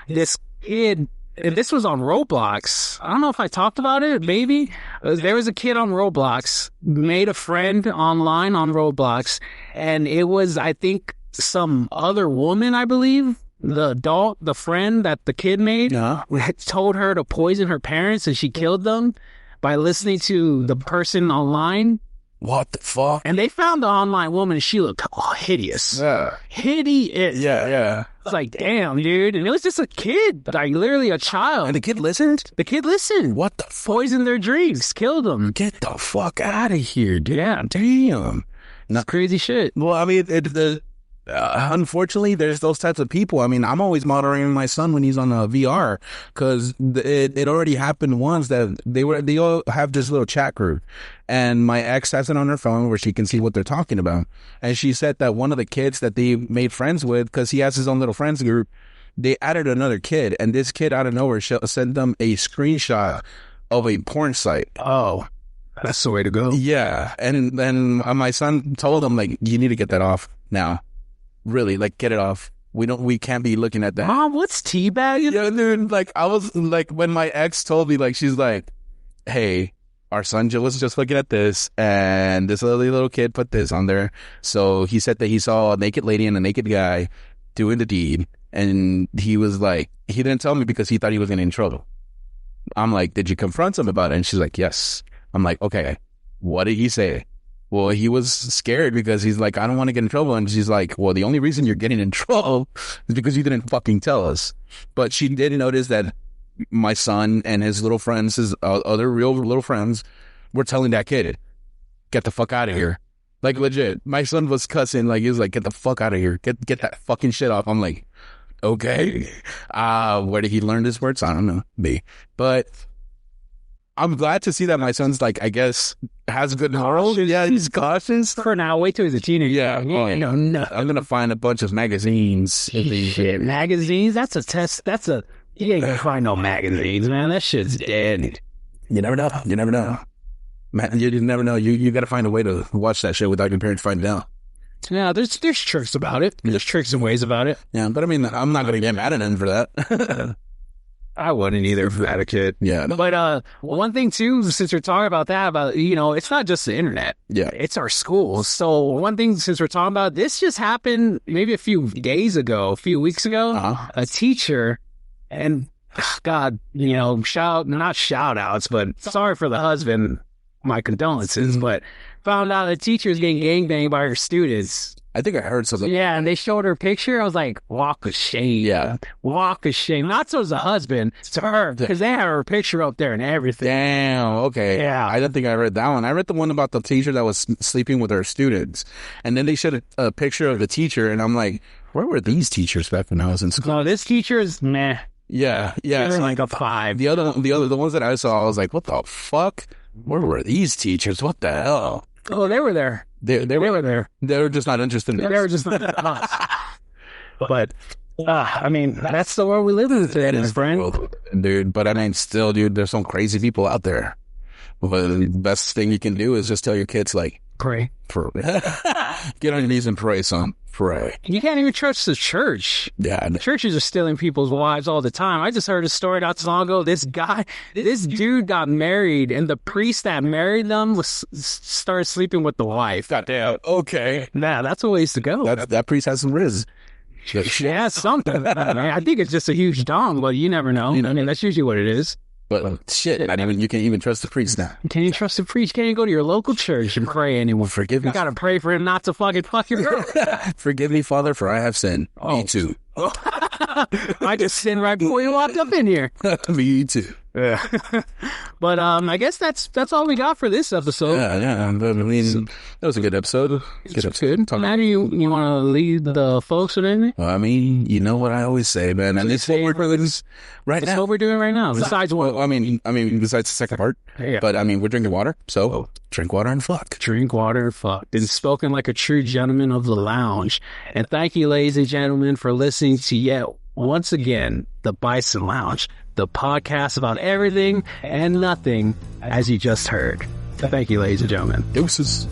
this kid. And this was on Roblox. I don't know if I talked about it. Maybe there was a kid on Roblox, made a friend online on Roblox, and it was, I think, some other woman, I believe, the friend that the kid made, had told her to poison her parents, and she killed them by listening to the person online. What the fuck? And they found the online woman, and she looked hideous. Yeah. Hideous. Yeah. I was like, damn, dude. And it was just a kid, like literally a child. And the kid listened? The kid listened. What the fuck? Poisoned their dreams, killed them. Get the fuck out of here, dude. Yeah. Damn. That's crazy shit. Well, I mean, unfortunately, there's those types of people. I mean, I'm always monitoring my son when he's on a VR, because it already happened once that they all have this little chat group, and my ex has it on her phone where she can see what they're talking about. And she said that one of the kids that they made friends with, because he has his own little friends group, they added another kid, and this kid out of nowhere sent them a screenshot of a porn site. Oh, that's the way to go. Yeah. And then my son told him, like, you need to get that off now. Really, like, get it off. We can't be looking at that. Mom, what's teabagging? Yeah, dude, like, I was, like, when my ex told me, like, she's like, hey, our son was just looking at this, and this little kid put this on there. So he said that he saw a naked lady and a naked guy doing the deed, and he was like, he didn't tell me because he thought he was getting in trouble. I'm like, did you confront him about it? And she's like, yes. I'm like, okay, what did he say? Well, he was scared because he's like, I don't want to get in trouble. And she's like, well, the only reason you're getting in trouble is because you didn't fucking tell us. But she did notice that my son and his little friends, his other real little friends, were telling that kid, get the fuck out of here. Like, legit. My son was cussing. Like, he was like, get the fuck out of here. Get that fucking shit off. I'm like, okay. Where did he learn his words? I don't know. Me. But I'm glad to see that my son's, like, I guess, has good morals. Yeah, he's cautious. For now, wait till he's a teenager. Yeah. No. I'm going to find a bunch of magazines. Shit, magazines? That's a test. You ain't gonna find no magazines, man. That shit's dead. You never know. Man, you never know. You got to find a way to watch that shit without your parents finding out. Yeah, there's tricks about it. There's tricks and ways about it. Yeah, but I mean, I'm not going to get mad at him for that. I wouldn't either if I had a kid. Yeah. But one thing too, since we're talking about that, it's not just the internet. Yeah. It's our schools. So one thing, since we're talking about this, just happened maybe a few weeks ago. A teacher, and God, not shout outs, but sorry for the husband. My condolences, but found out the teacher was getting gangbanged by her students. I think I heard something. Yeah, and they showed her a picture. I was like, walk of shame. Yeah. Walk of shame. Not so as a husband, to her, because they had her picture up there and everything. Damn, okay. Yeah. I don't think I read that one. I read the one about the teacher that was sleeping with her students. And then they showed a picture of the teacher, and I'm like, where were these teachers back when I was in school? No, this teacher is meh. Yeah. They're like a 5. The ones that I saw, I was like, what the fuck? Where were these teachers? What the hell? Oh, they were there. They were there. They were just not interested in us. They were just not us. But, I mean, that's the world we live in today, my friend. Dude, but I mean, still, dude, there's some crazy people out there. But the best thing you can do is just tell your kids, like, pray. Get on your knees and pray, son. Pray. You can't even trust the church. Yeah. The churches are stealing people's wives all the time. I just heard a story not too long ago. This dude got married, and the priest that married them started sleeping with the wife. Goddamn. Okay. Nah, that's a ways to go. That priest has some riz. She has something. I think it's just a huge dong, but you never know. I mean, that's usually what it is. But shit, you can't even trust the priest now. Can you trust the priest? Can you go to your local church and pray anyone? Forgive me. You gotta pray for him not to fucking fuck your girl. Forgive me, Father, for I have sinned. Oh. Me too. I just sinned right before you walked up in here. Me too. Yeah. But I guess that's all we got for this episode. Yeah. I mean, that was a good episode. Good. Matt, you want to lead the folks with anything? Well, I mean, you know what I always say, man. And it's what we're doing right now. That's what we're doing right now. Besides what? Well, I mean, besides the second part. Yeah. But I mean, we're drinking water, so drink water and fuck. Drink water and fuck. It's spoken like a true gentleman of the lounge. And thank you, ladies and gentlemen, for listening to yet once again the Bison Lounge, the podcast about everything and nothing, as you just heard. Thank you, ladies and gentlemen. Deuces.